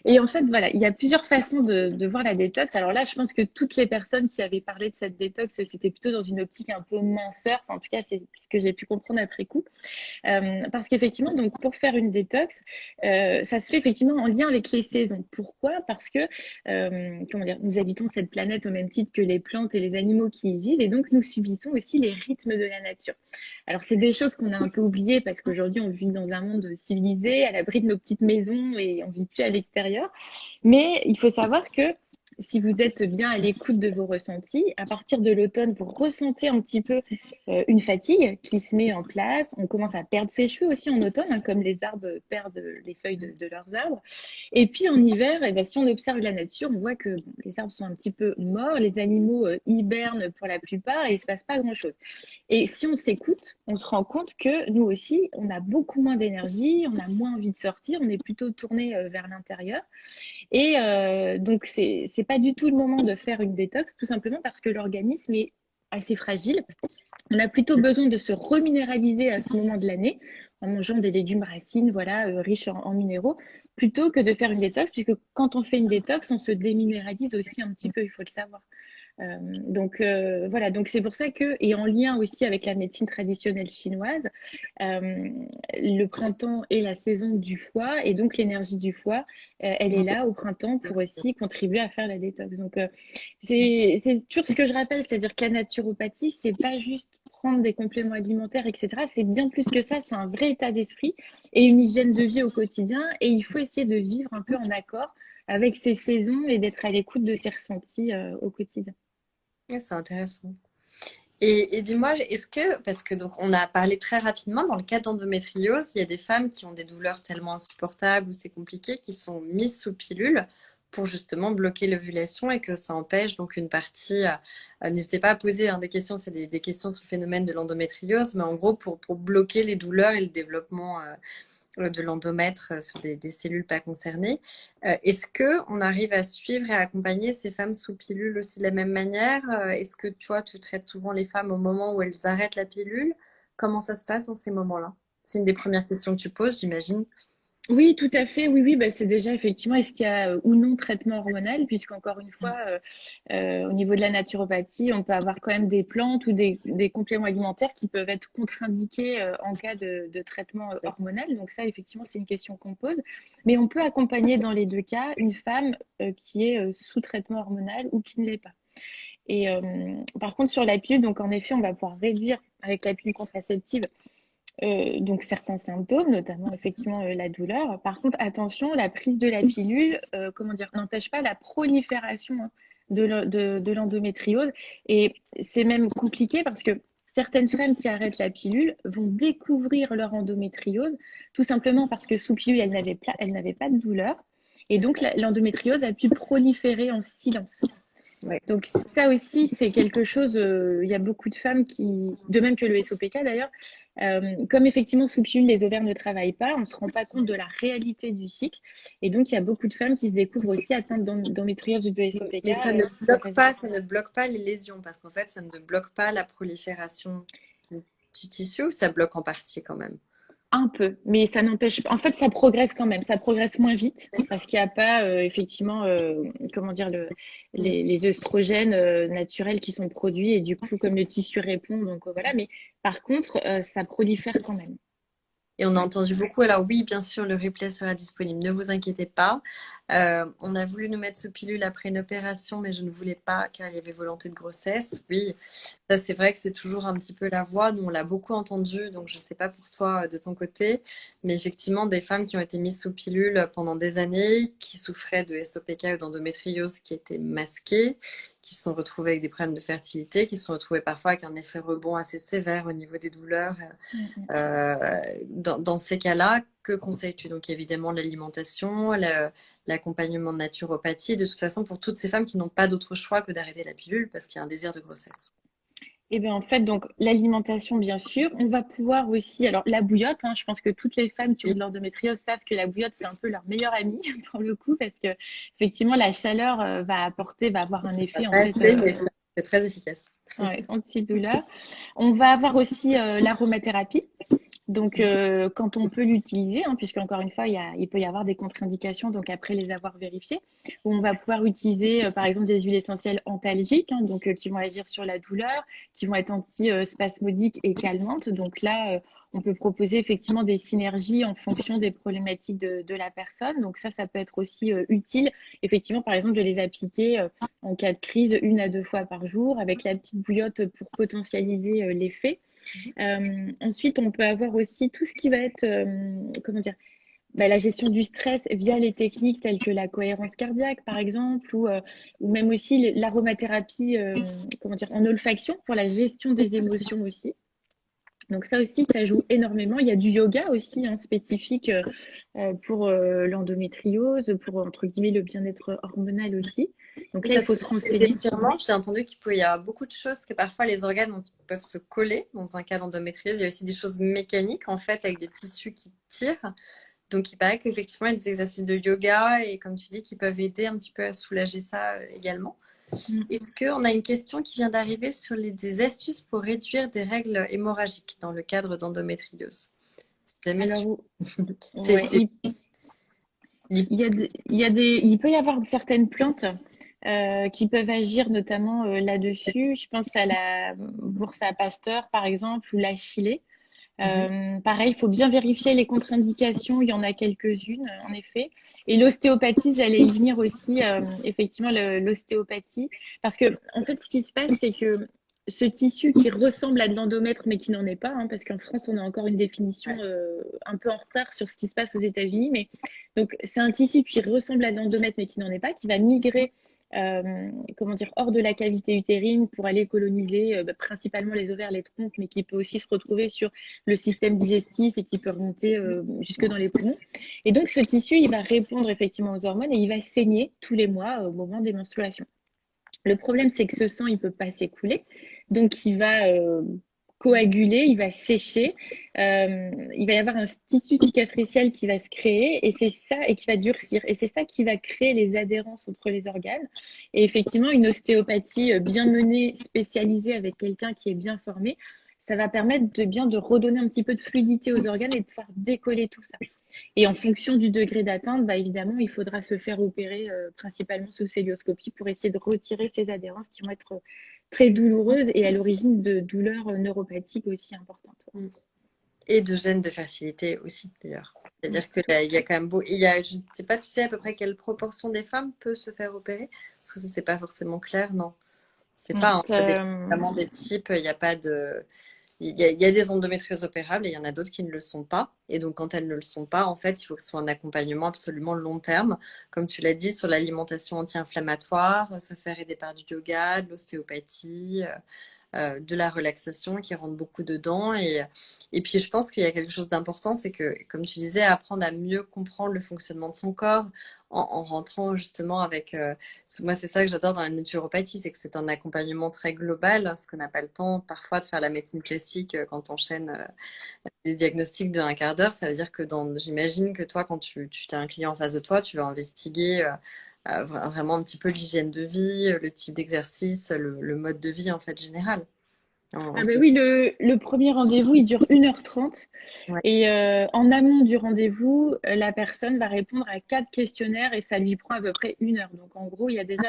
Et en fait, voilà, il y a plusieurs façons de voir la détox. Alors là, je pense que toutes les personnes qui avaient parlé de cette détox, c'était plutôt dans une optique un peu minceur. Enfin, en tout cas, c'est ce que j'ai pu comprendre après coup. Parce qu'effectivement, donc pour faire une détox, ça se fait effectivement en lien avec les saisons. Pourquoi? Parce que comment dire, nous habitons cette planète au même titre que les plantes et les animaux qui y vivent, et donc nous subissons aussi les rythmes de la nature. Alors c'est des choses qu'on a un peu oubliées parce qu'aujourd'hui on vit dans un monde civilisé, à l'abri de nos petites maisons et on vit plus à l'extérieur. Mais il faut savoir que si vous êtes bien à l'écoute de vos ressentis, à partir de l'automne, vous ressentez un petit peu une fatigue qui se met en place. On commence à perdre ses cheveux aussi en automne, hein, comme les arbres perdent les feuilles de leurs arbres. Et puis en hiver, eh ben, si on observe la nature, on voit que bon, les arbres sont un petit peu morts, les animaux hibernent pour la plupart et il ne se passe pas grand-chose. Et si on s'écoute, on se rend compte que nous aussi, on a beaucoup moins d'énergie, on a moins envie de sortir, on est plutôt tourné vers l'intérieur. Et donc, c'est pas du tout le moment de faire une détox, tout simplement parce que l'organisme est assez fragile. On a plutôt besoin de se reminéraliser à ce moment de l'année en mangeant des légumes racines, voilà, riches en minéraux, plutôt que de faire une détox, puisque quand on fait une détox, on se déminéralise aussi un petit peu, il faut le savoir. Voilà, donc c'est pour ça que, et en lien aussi avec la médecine traditionnelle chinoise, le printemps est la saison du foie et donc l'énergie du foie, elle est là au printemps pour aussi contribuer à faire la détox. Donc c'est toujours ce que je rappelle, c'est-à-dire que la naturopathie, c'est pas juste prendre des compléments alimentaires, etc. C'est bien plus que ça, c'est un vrai état d'esprit et une hygiène de vie au quotidien et il faut essayer de vivre un peu en accord avec ses saisons et d'être à l'écoute de ses ressentis au quotidien. Ouais, c'est intéressant. Et dis-moi, est-ce que, parce que donc on a parlé très rapidement, dans le cas d'endométriose, il y a des femmes qui ont des douleurs tellement insupportables ou c'est compliqué, qui sont mises sous pilule pour justement bloquer l'ovulation et que ça empêche donc une partie. N'hésitez pas à poser des questions, c'est des questions sur le phénomène de l'endométriose, mais en gros pour bloquer les douleurs et le développement de l'endomètre sur des cellules pas concernées. Est-ce qu'on arrive à suivre et à accompagner ces femmes sous pilule aussi de la même manière? Est-ce que tu traites souvent les femmes au moment où elles arrêtent la pilule? Comment ça se passe dans ces moments-là? C'est une des premières questions que tu poses, j'imagine. Oui, tout à fait. Oui, oui, bah, c'est déjà effectivement, est-ce qu'il y a ou non traitement hormonal, puisqu'encore une fois, au niveau de la naturopathie, on peut avoir quand même des plantes ou des compléments alimentaires qui peuvent être contre-indiqués en cas de traitement hormonal. Donc ça, effectivement, c'est une question qu'on pose. Mais on peut accompagner dans les deux cas une femme qui est sous traitement hormonal ou qui ne l'est pas. Et par contre, sur la pilule, donc en effet, on va pouvoir réduire avec la pilule contraceptive donc certains symptômes, notamment effectivement la douleur. Par contre, attention, la prise de la pilule, comment dire, n'empêche pas la prolifération hein, de l'endométriose. Et c'est même compliqué parce que certaines femmes qui arrêtent la pilule vont découvrir leur endométriose, tout simplement parce que sous pilule, elles n'avaient pas de douleur. Et donc, l'endométriose a pu proliférer en silence. Ouais. Donc ça aussi, c'est quelque chose, il y a beaucoup de femmes qui, de même que le SOPK d'ailleurs, comme effectivement sous pilule, les ovaires ne travaillent pas, on ne se rend pas compte de la réalité du cycle. Et donc, il y a beaucoup de femmes qui se découvrent aussi atteintes d'endométriose ou de SOPK. Mais ça ne bloque pas les lésions, parce qu'en fait, ça ne bloque pas la prolifération du tissu, ou ça bloque en partie quand même? Un peu, mais ça n'empêche pas. En fait, ça progresse quand même. Ça progresse moins vite parce qu'il n'y a pas effectivement, comment dire, les œstrogènes naturels qui sont produits et du coup, comme le tissu répond, donc voilà. Mais par contre, ça prolifère quand même. Et on a entendu beaucoup. Alors oui, bien sûr, le replay sera disponible. Ne vous inquiétez pas. On a voulu nous mettre sous pilule après une opération, mais je ne voulais pas car il y avait volonté de grossesse. Oui, ça c'est vrai que c'est toujours un petit peu la voix. Nous, on l'a beaucoup entendu, donc je ne sais pas pour toi de ton côté. Mais effectivement, des femmes qui ont été mises sous pilule pendant des années, qui souffraient de SOPK ou d'endométriose qui étaient masquées, qui se sont retrouvées avec des problèmes de fertilité, qui se sont retrouvées parfois avec un effet rebond assez sévère au niveau des douleurs. Dans ces cas-là, que conseilles-tu? Donc évidemment l'alimentation, l'accompagnement de naturopathie, de toute façon pour toutes ces femmes qui n'ont pas d'autre choix que d'arrêter la pilule parce qu'il y a un désir de grossesse. Eh bien, en fait, donc l'alimentation, bien sûr. On va pouvoir aussi, alors la bouillotte, hein, je pense que toutes les femmes qui ont de l'endométriose savent que la bouillotte, c'est un peu leur meilleure amie pour le coup, parce que effectivement, la chaleur va avoir un effet en fait. C'est très efficace. Ouais, antidouleur. On va avoir aussi l'aromathérapie. Donc, quand on peut l'utiliser, hein, puisqu'encore une fois, il peut y avoir des contre-indications, donc après les avoir vérifiées, on va pouvoir utiliser, par exemple, des huiles essentielles antalgiques, hein, donc qui vont agir sur la douleur, qui vont être antispasmodiques et calmantes. Donc là, on peut proposer effectivement des synergies en fonction des problématiques de la personne. Donc ça peut être aussi utile, effectivement, par exemple, de les appliquer en cas de crise 1 à 2 fois par jour avec la petite bouillotte pour potentialiser l'effet. Ensuite, on peut avoir aussi tout ce qui va être, comment dire, la gestion du stress via les techniques telles que la cohérence cardiaque, par exemple, ou même aussi l'aromathérapie, comment dire, en olfaction pour la gestion des émotions aussi. Donc ça aussi, ça joue énormément. Il y a du yoga aussi hein, spécifique pour l'endométriose, pour entre guillemets le bien-être hormonal aussi. Donc là, il faut se renseigner. Effectivement, j'ai entendu qu'il peut y avoir beaucoup de choses, que parfois les organes peuvent se coller dans un cas d'endométriose. Il y a aussi des choses mécaniques en fait avec des tissus qui tirent. Donc il paraît qu'effectivement, il y a des exercices de yoga et comme tu dis, qui peuvent aider un petit peu à soulager ça également. Est-ce qu'on a une question qui vient d'arriver sur des astuces pour réduire des règles hémorragiques dans le cadre d'endométriose? Alors, il peut y avoir certaines plantes qui peuvent agir notamment là-dessus. Je pense à la Bursa Pasteur, par exemple, ou la Chilée. Pareil, il faut bien vérifier les contre-indications. Il y en a quelques-unes, en effet. Et l'ostéopathie, j'allais y venir aussi, effectivement, l'ostéopathie. Parce que, en fait, ce qui se passe, c'est que ce tissu qui ressemble à de l'endomètre, mais qui n'en est pas, hein, parce qu'en France, on a encore une définition un peu en retard sur ce qui se passe aux États-Unis. Mais donc, c'est un tissu qui ressemble à de l'endomètre, mais qui n'en est pas, qui va migrer hors de la cavité utérine pour aller coloniser principalement les ovaires, les trompes, mais qui peut aussi se retrouver sur le système digestif et qui peut remonter jusque dans les poumons. Et donc, ce tissu, il va répondre effectivement aux hormones et il va saigner tous les mois au moment des menstruations. Le problème, c'est que ce sang, il ne peut pas s'écouler. Donc, il va coaguler, il va sécher, il va y avoir un tissu cicatriciel qui va se créer et c'est ça et qui va durcir et c'est ça qui va créer les adhérences entre les organes. Et effectivement, une ostéopathie bien menée, spécialisée avec quelqu'un qui est bien formé, ça va permettre de redonner un petit peu de fluidité aux organes et de pouvoir décoller tout ça. Et en fonction du degré d'atteinte, évidemment, il faudra se faire opérer principalement sous célioscopie pour essayer de retirer ces adhérences qui vont être très douloureuses et à l'origine de douleurs neuropathiques aussi importantes. Et de gènes de fertilité aussi, d'ailleurs. C'est-à-dire qu'il y a quand même je ne sais pas, tu sais à peu près quelle proportion des femmes peut se faire opérer? Parce que ça, c'est pas forcément clair, non? C'est pas vraiment des types, il n'y a pas de... Il y a des endométrioses opérables et il y en a d'autres qui ne le sont pas. Et donc, quand elles ne le sont pas, en fait, il faut que ce soit un accompagnement absolument long terme. Comme tu l'as dit, sur l'alimentation anti-inflammatoire, se faire aider par du yoga, de l'ostéopathie, de la relaxation qui rentre beaucoup dedans. Et puis, je pense qu'il y a quelque chose d'important, c'est que, comme tu disais, apprendre à mieux comprendre le fonctionnement de son corps en rentrant justement avec... moi, c'est ça que j'adore dans la naturopathie, c'est que c'est un accompagnement très global, parce qu'on n'a pas le temps parfois de faire la médecine classique quand on enchaîne des diagnostics de 1/4 d'heure. Ça veut dire que j'imagine que toi, quand tu as un client en face de toi, tu vas investiguer... vraiment un petit peu l'hygiène de vie, le type d'exercice, le mode de vie en fait général. Oui, le premier rendez-vous, il dure 1h30. Ouais. Et en amont du rendez-vous, la personne va répondre à 4 questionnaires et ça lui prend à peu près 1 heure. Donc en gros, il y a déjà...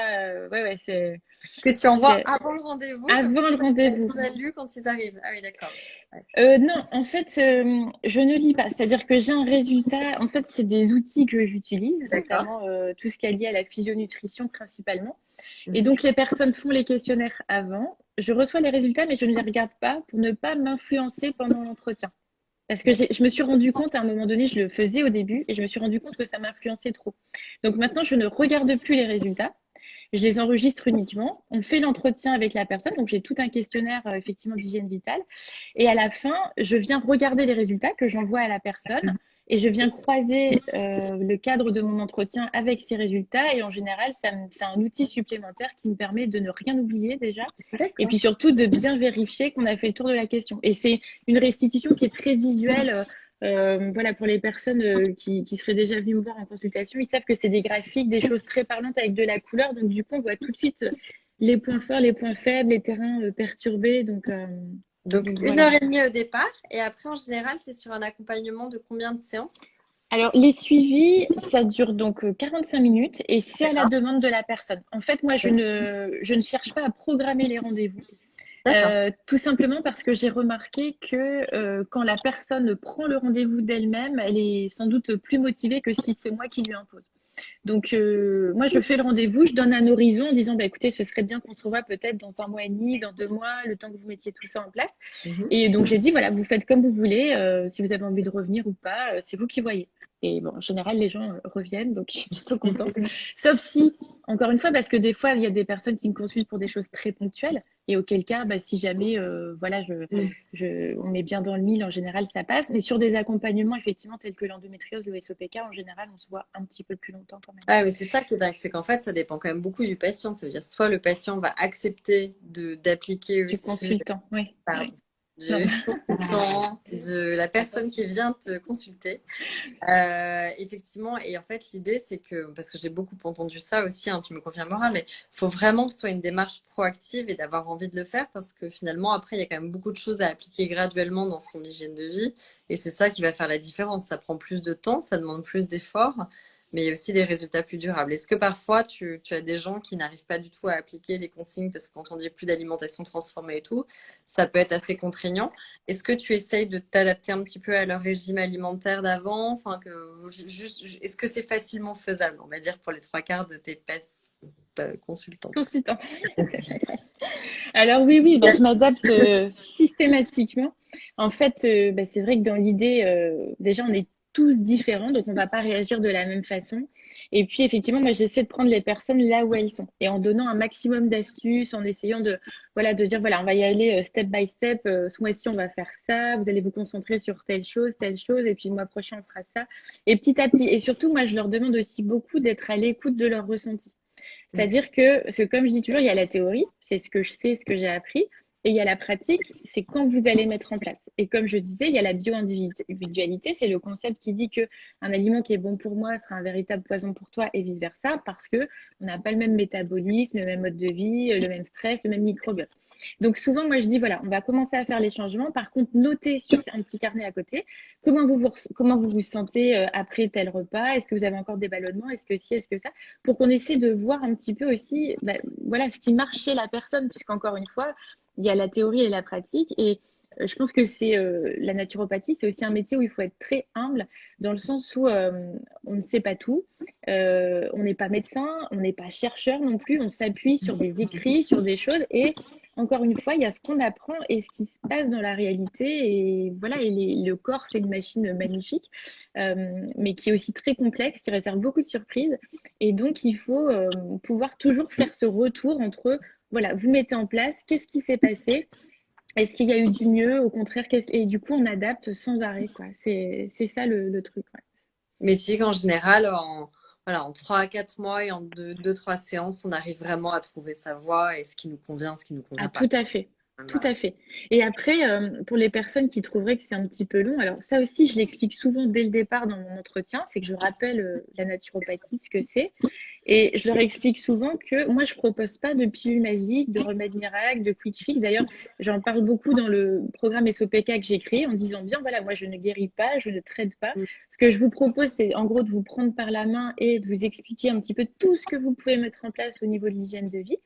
c'est... Que tu envoies avant le rendez-vous? Avant le rendez-vous. Tu as lu quand ils arrivent. Ah oui, d'accord. Non, en fait, je ne lis pas. C'est-à-dire que j'ai un résultat. En fait, c'est des outils que j'utilise, notamment tout ce qui est lié à la physionutrition principalement. Et donc, les personnes font les questionnaires avant. Je reçois les résultats, mais je ne les regarde pas pour ne pas m'influencer pendant l'entretien. Parce que je me suis rendu compte, à un moment donné, je le faisais au début, et je me suis rendu compte que ça m'influençait trop. Donc maintenant, je ne regarde plus les résultats. Je les enregistre uniquement. On fait l'entretien avec la personne. Donc, j'ai tout un questionnaire, effectivement, d'hygiène vitale. Et à la fin, je viens regarder les résultats que j'envoie à la personne et je viens croiser le cadre de mon entretien avec ces résultats. Et en général, c'est un outil supplémentaire qui me permet de ne rien oublier déjà. Et puis surtout, de bien vérifier qu'on a fait le tour de la question. Et c'est une restitution qui est très visuelle. Pour les personnes qui seraient déjà venues me voir en consultation, ils savent que c'est des graphiques, des choses très parlantes avec de la couleur. Donc, du coup, on voit tout de suite les points forts, les points faibles, les terrains perturbés. Donc, Donc, Donc une voilà. heure et demie au départ. Et après, en général, c'est sur un accompagnement de combien de séances? Alors, les suivis, ça dure donc 45 minutes et c'est à la D'accord. demande de la personne. En fait, moi, je ne cherche pas à programmer les rendez-vous. D'accord. Tout simplement parce que j'ai remarqué que quand la personne prend le rendez-vous d'elle-même, elle est sans doute plus motivée que si c'est moi qui lui impose. Donc, moi, je fais le rendez-vous, je donne un horizon en disant, bah, écoutez, ce serait bien qu'on se revoie peut-être dans 1 mois et demi, dans 2 mois, le temps que vous mettiez tout ça en place. Mhm. Et donc, j'ai dit, voilà, vous faites comme vous voulez, si vous avez envie de revenir ou pas, c'est vous qui voyez. Et bon, en général, les gens reviennent, donc je suis plutôt contente. Sauf si, encore une fois, parce que des fois, il y a des personnes qui me consultent pour des choses très ponctuelles, et auquel cas, bah, si jamais, voilà, on est bien dans le mille, en général, ça passe. Mais sur des accompagnements, effectivement, tels que l'endométriose, le SOPK, en général, on se voit un petit peu plus longtemps quand même. Ah, mais c'est ça qui est dingue, c'est qu'en fait, ça dépend quand même beaucoup du patient. Ça veut dire soit le patient va accepter d'appliquer Du aussi, consultant, oui. pardon, Non, du consultant, de la personne qui vient te consulter. Effectivement, et en fait, l'idée, c'est que, parce que j'ai beaucoup entendu ça aussi, hein, tu me confirmeras, mais il faut vraiment que ce soit une démarche proactive et d'avoir envie de le faire parce que finalement, après, il y a quand même beaucoup de choses à appliquer graduellement dans son hygiène de vie et c'est ça qui va faire la différence. Ça prend plus de temps, ça demande plus d'efforts, mais il y a aussi des résultats plus durables. Est-ce que parfois, tu as des gens qui n'arrivent pas du tout à appliquer les consignes parce que quand on dit plus d'alimentation transformée et tout, ça peut être assez contraignant. Est-ce que tu essayes de t'adapter un petit peu à leur régime alimentaire d'avant? Enfin, est-ce que c'est facilement faisable, on va dire, pour les 3 quarts de tes consultants? consultant. Alors oui, oui, bah, je m'adapte systématiquement. En fait, bah, c'est vrai que dans l'idée, déjà, on est tous différents, donc on va pas réagir de la même façon. Et puis, effectivement, moi, j'essaie de prendre les personnes là où elles sont et en donnant un maximum d'astuces, en essayant de, voilà, de dire, voilà, on va y aller step by step. Ce mois-ci, on va faire ça. Vous allez vous concentrer sur telle chose, et puis le mois prochain, on fera ça. Et petit à petit. Et surtout, moi, je leur demande aussi beaucoup d'être à l'écoute de leurs ressentis. C'est-à-dire que, parce que comme je dis toujours, il y a la théorie, c'est ce que je sais, ce que j'ai appris, et il y a la pratique, c'est quand vous allez mettre en place. Et comme je disais, il y a la bio-individualité, c'est le concept qui dit que un aliment qui est bon pour moi sera un véritable poison pour toi et vice-versa, parce que on n'a pas le même métabolisme, le même mode de vie, le même stress, le même microbiote. Donc souvent, moi je dis, voilà, on va commencer à faire les changements. Par contre, notez sur un petit carnet à côté comment vous sentez après tel repas. Est-ce que vous avez encore des ballonnements? Est-ce que si, est-ce que ça? Pour qu'on essaie de voir un petit peu aussi bah, voilà, ce qui marche chez la personne, puisqu'encore une fois, il y a la théorie et la pratique. Et je pense que c'est la naturopathie, c'est aussi un métier où il faut être très humble, dans le sens où on ne sait pas tout, on n'est pas médecin, on n'est pas chercheur non plus, on s'appuie sur des écrits, sur des choses, et encore une fois, il y a ce qu'on apprend et ce qui se passe dans la réalité. Et voilà, et le corps, c'est une machine magnifique, mais qui est aussi très complexe, qui réserve beaucoup de surprises. Et donc, il faut pouvoir toujours faire ce retour entre, voilà, vous mettez en place, qu'est-ce qui s'est passé? Est-ce qu'il y a eu du mieux? Au contraire, et du coup, on adapte sans arrêt, quoi. C'est ça le truc, ouais. Mais tu dis qu'en général, voilà, en 3 à 4 mois et en 3 séances, on arrive vraiment à trouver sa voie et ce qui nous convient, ce qui nous Ah, convient pas. tout à fait. Tout à fait. Et après, pour les personnes qui trouveraient que c'est un petit peu long, alors ça aussi, je l'explique souvent dès le départ dans mon entretien, c'est que je rappelle la naturopathie, ce que c'est. Et je leur explique souvent que moi, je propose pas de pilule magique, de remède miracle, de quick fix. D'ailleurs, j'en parle beaucoup dans le programme SOPK que j'ai créé en disant bien, voilà, moi, je ne guéris pas, je ne traite pas. Ce que je vous propose, c'est en gros de vous prendre par la main et de vous expliquer un petit peu tout ce que vous pouvez mettre en place au niveau de l'hygiène de vie.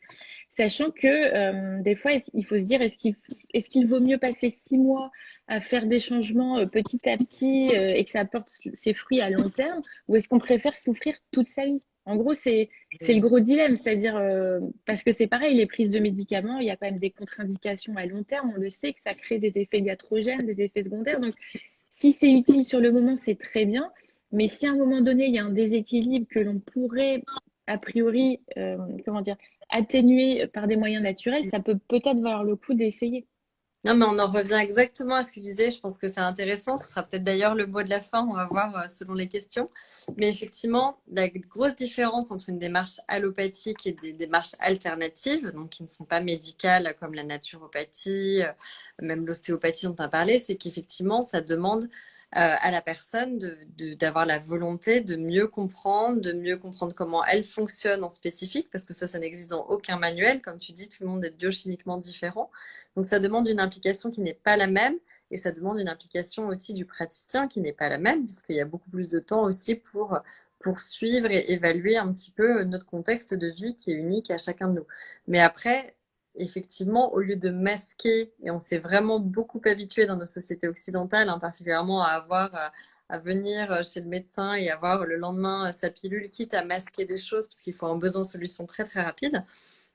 Sachant que des fois, il faut se dire, est-ce qu'il vaut mieux passer 6 mois à faire des changements petit à petit et que ça apporte ses fruits à long terme, ou est-ce qu'on préfère souffrir toute sa vie? En gros, c'est le gros dilemme, c'est-à-dire parce que c'est pareil, les prises de médicaments, il y a quand même des contre-indications à long terme. On le sait que ça crée des effets iatrogènes, des effets secondaires. Donc, si c'est utile sur le moment, c'est très bien. Mais si à un moment donné, il y a un déséquilibre que l'on pourrait, a priori, comment dire, atténuer par des moyens naturels, ça peut peut-être valoir le coup d'essayer. Non, mais on en revient exactement à ce que tu disais. Je pense que c'est intéressant. Ce sera peut-être d'ailleurs le mot de la fin. On va voir selon les questions. Mais effectivement, la grosse différence entre une démarche allopathique et des démarches alternatives, donc qui ne sont pas médicales comme la naturopathie, même l'ostéopathie dont tu as parlé, c'est qu'effectivement, ça demande à la personne d'avoir la volonté de mieux comprendre comment elle fonctionne en spécifique, parce que ça n'existe dans aucun manuel. Comme tu dis, tout le monde est biochimiquement différent. Donc ça demande une implication qui n'est pas la même, et ça demande une implication aussi du praticien qui n'est pas la même, puisqu'il y a beaucoup plus de temps aussi pour suivre et évaluer un petit peu notre contexte de vie qui est unique à chacun de nous. Mais après, effectivement, au lieu de masquer, et on s'est vraiment beaucoup habitué dans nos sociétés occidentales, hein, particulièrement à venir chez le médecin et avoir le lendemain sa pilule, quitte à masquer des choses, parce qu'il faut un besoin de solution très très rapide.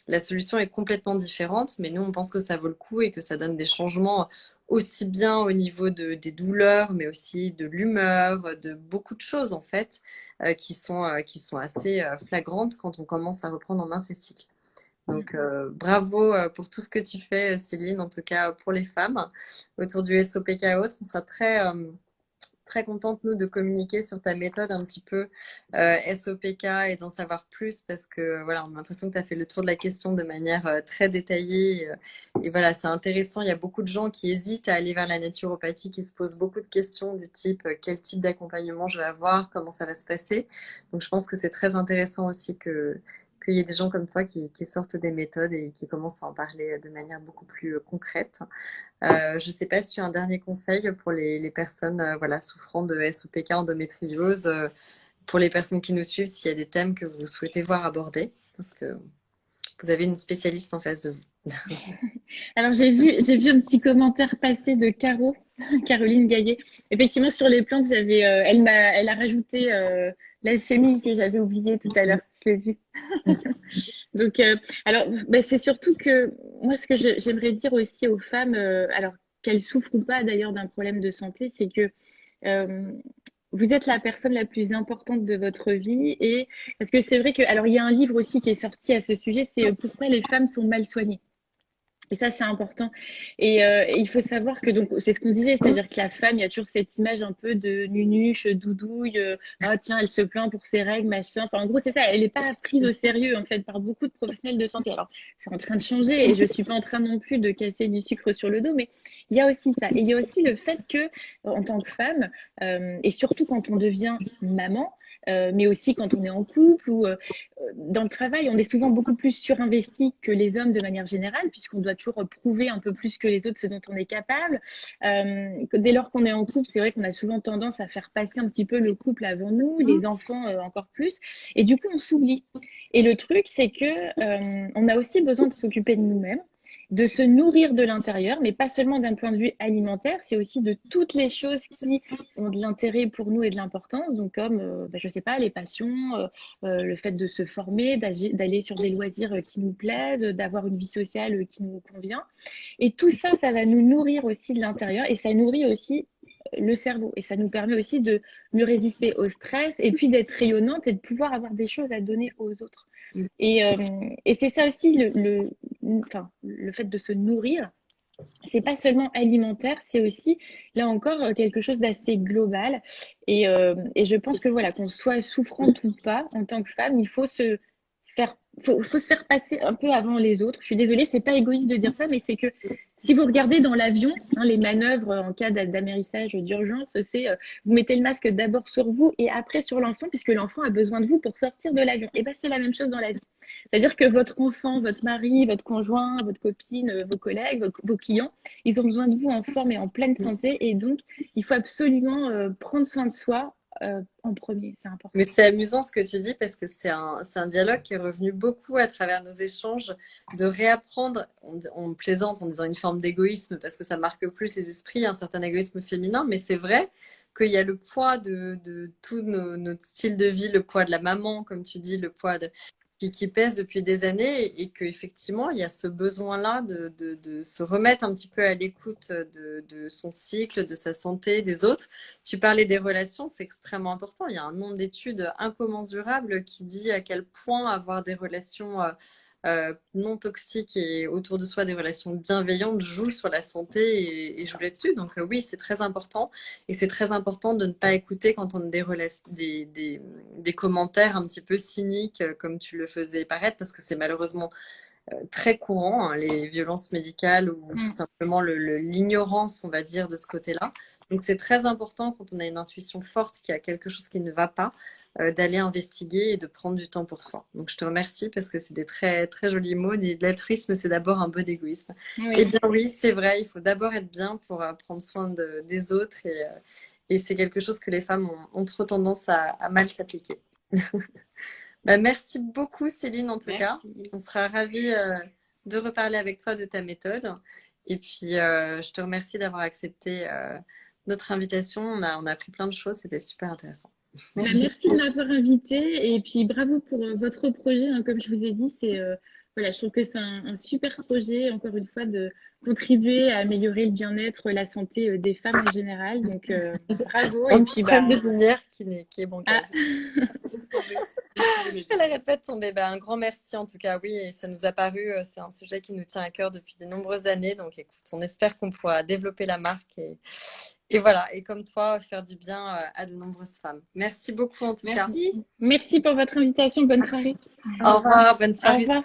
La solution est complètement différente, mais nous, on pense que ça vaut le coup et que ça donne des changements aussi bien au niveau des douleurs, mais aussi de l'humeur, de beaucoup de choses en fait, qui sont assez flagrantes quand on commence à reprendre en main ces cycles. Donc, bravo pour tout ce que tu fais, Céline, en tout cas pour les femmes autour du SOPK et autres. On sera très contente, nous, de communiquer sur ta méthode un petit peu SOPK et d'en savoir plus parce que, voilà, on a l'impression que tu as fait le tour de la question de manière très détaillée. Et voilà, c'est intéressant. Il y a beaucoup de gens qui hésitent à aller vers la naturopathie, qui se posent beaucoup de questions du type quel type d'accompagnement je vais avoir, comment ça va se passer. Donc, je pense que c'est très intéressant aussi qu'il y ait des gens comme toi qui sortent des méthodes et qui commencent à en parler de manière beaucoup plus concrète. Je ne sais pas si tu as un dernier conseil pour les personnes voilà, souffrant de SOPK, endométriose, pour les personnes qui nous suivent, s'il y a des thèmes que vous souhaitez voir abordés, parce que vous avez une spécialiste en face de vous. Alors, j'ai vu un petit commentaire passer de Caro, Caroline Gaillet. Effectivement, sur les plantes, elle a rajouté l'alchimie que j'avais oublié tout à l'heure. Je l'ai vu. Donc, alors, bah, c'est surtout que moi, ce que j'aimerais dire aussi aux femmes, alors qu'elles souffrent ou pas d'ailleurs d'un problème de santé, c'est que euh, vous êtes la personne la plus importante de votre vie. Et parce que c'est vrai que, alors, il y a un livre aussi qui est sorti à ce sujet, c'est Pourquoi les femmes sont mal soignées. Et ça, c'est important. Et il faut savoir que, donc, c'est ce qu'on disait, c'est-à-dire que la femme, il y a toujours cette image un peu de nunuche, doudouille, ah tiens, elle se plaint pour ses règles, machin. Enfin, en gros, c'est ça, elle n'est pas prise au sérieux, en fait, par beaucoup de professionnels de santé. Alors, c'est en train de changer et je suis pas en train non plus de casser du sucre sur le dos, mais il y a aussi ça. Et il y a aussi le fait que, en tant que femme, et surtout quand on devient maman, mais aussi quand on est en couple ou dans le travail, on est souvent beaucoup plus surinvesti que les hommes de manière générale, puisqu'on doit toujours prouver un peu plus que les autres ce dont on est capable. Dès lors qu'on est en couple, c'est vrai qu'on a souvent tendance à faire passer un petit peu le couple avant nous, les enfants encore plus, et du coup on s'oublie. Et le truc, c'est que on a aussi besoin de s'occuper de nous-mêmes, de se nourrir de l'intérieur, mais pas seulement d'un point de vue alimentaire, c'est aussi de toutes les choses qui ont de l'intérêt pour nous et de l'importance, donc comme, je sais pas, les passions, le fait de se former, d'aller sur des loisirs qui nous plaisent, d'avoir une vie sociale qui nous convient. Et tout ça, ça va nous nourrir aussi de l'intérieur et ça nourrit aussi le cerveau. Et ça nous permet aussi de mieux résister au stress et puis d'être rayonnante et de pouvoir avoir des choses à donner aux autres. Et c'est ça aussi enfin, le fait de se nourrir. C'est pas seulement alimentaire, c'est aussi, là encore, quelque chose d'assez global. Et je pense que voilà, qu'on soit souffrante ou pas, en tant que femme, il faut faut se faire passer un peu avant les autres. Je suis désolée, c'est pas égoïste de dire ça, mais c'est que si vous regardez dans l'avion, hein, les manœuvres en cas d'amérissage d'urgence, c'est vous mettez le masque d'abord sur vous et après sur l'enfant, puisque l'enfant a besoin de vous pour sortir de l'avion. Et ben c'est la même chose dans la vie. C'est-à-dire que votre enfant, votre mari, votre conjoint, votre copine, vos collègues, vos clients, ils ont besoin de vous en forme et en pleine santé. Et donc, il faut absolument prendre soin de soi en premier. C'est important. Mais c'est amusant ce que tu dis parce que c'est un dialogue qui est revenu beaucoup à travers nos échanges, de réapprendre, on plaisante en disant une forme d'égoïsme parce que ça marque plus les esprits, un certain égoïsme féminin, mais c'est vrai qu'il y a le poids de tout notre style de vie, le poids de la maman, comme tu dis, le poids qui pèse depuis des années et qu'effectivement, il y a ce besoin-là de se remettre un petit peu à l'écoute de son cycle, de sa santé, des autres. Tu parlais des relations, c'est extrêmement important. Il y a un nombre d'études incommensurables qui dit à quel point avoir des relations non toxiques et autour de soi des relations bienveillantes joue sur la santé et joue là-dessus. Donc oui, c'est très important. Et c'est très important de ne pas écouter quand on a des commentaires un petit peu cyniques, comme tu le faisais paraître, parce que c'est malheureusement très courant, hein, les violences médicales ou tout simplement l'ignorance, on va dire, de ce côté-là. Donc, c'est très important quand on a une intuition forte qu'il y a quelque chose qui ne va pas, d'aller investiguer et de prendre du temps pour soi. Donc, je te remercie parce que c'est des très, très jolis mots. L'altruisme, c'est d'abord un peu d'égoïsme. Oui. Eh bien oui, c'est vrai, il faut d'abord être bien pour prendre soin des autres et c'est quelque chose que les femmes ont trop tendance à mal s'appliquer. Bah, merci beaucoup Céline en tout cas. Merci. On sera ravis de reparler avec toi de ta méthode. Et puis je te remercie d'avoir accepté notre invitation. On a appris plein de choses, c'était super intéressant. Bah, merci de m'avoir invitée et puis bravo pour votre projet. Hein, comme je vous ai dit, voilà, je trouve que c'est un super projet, encore une fois, de contribuer à améliorer le bien-être, la santé des femmes en général. Donc bravo. Et puis de lumière qui est bancaise. Ah. Elle arrête pas de tomber. Bah, un grand merci en tout cas, oui, et ça nous a paru, c'est un sujet qui nous tient à cœur depuis de nombreuses années. Donc écoute, on espère qu'on pourra développer la marque et voilà, et comme toi, faire du bien à de nombreuses femmes. Merci beaucoup en tout cas. Merci. Merci pour votre invitation. Bonne soirée. Au revoir, bonne soirée. Au revoir.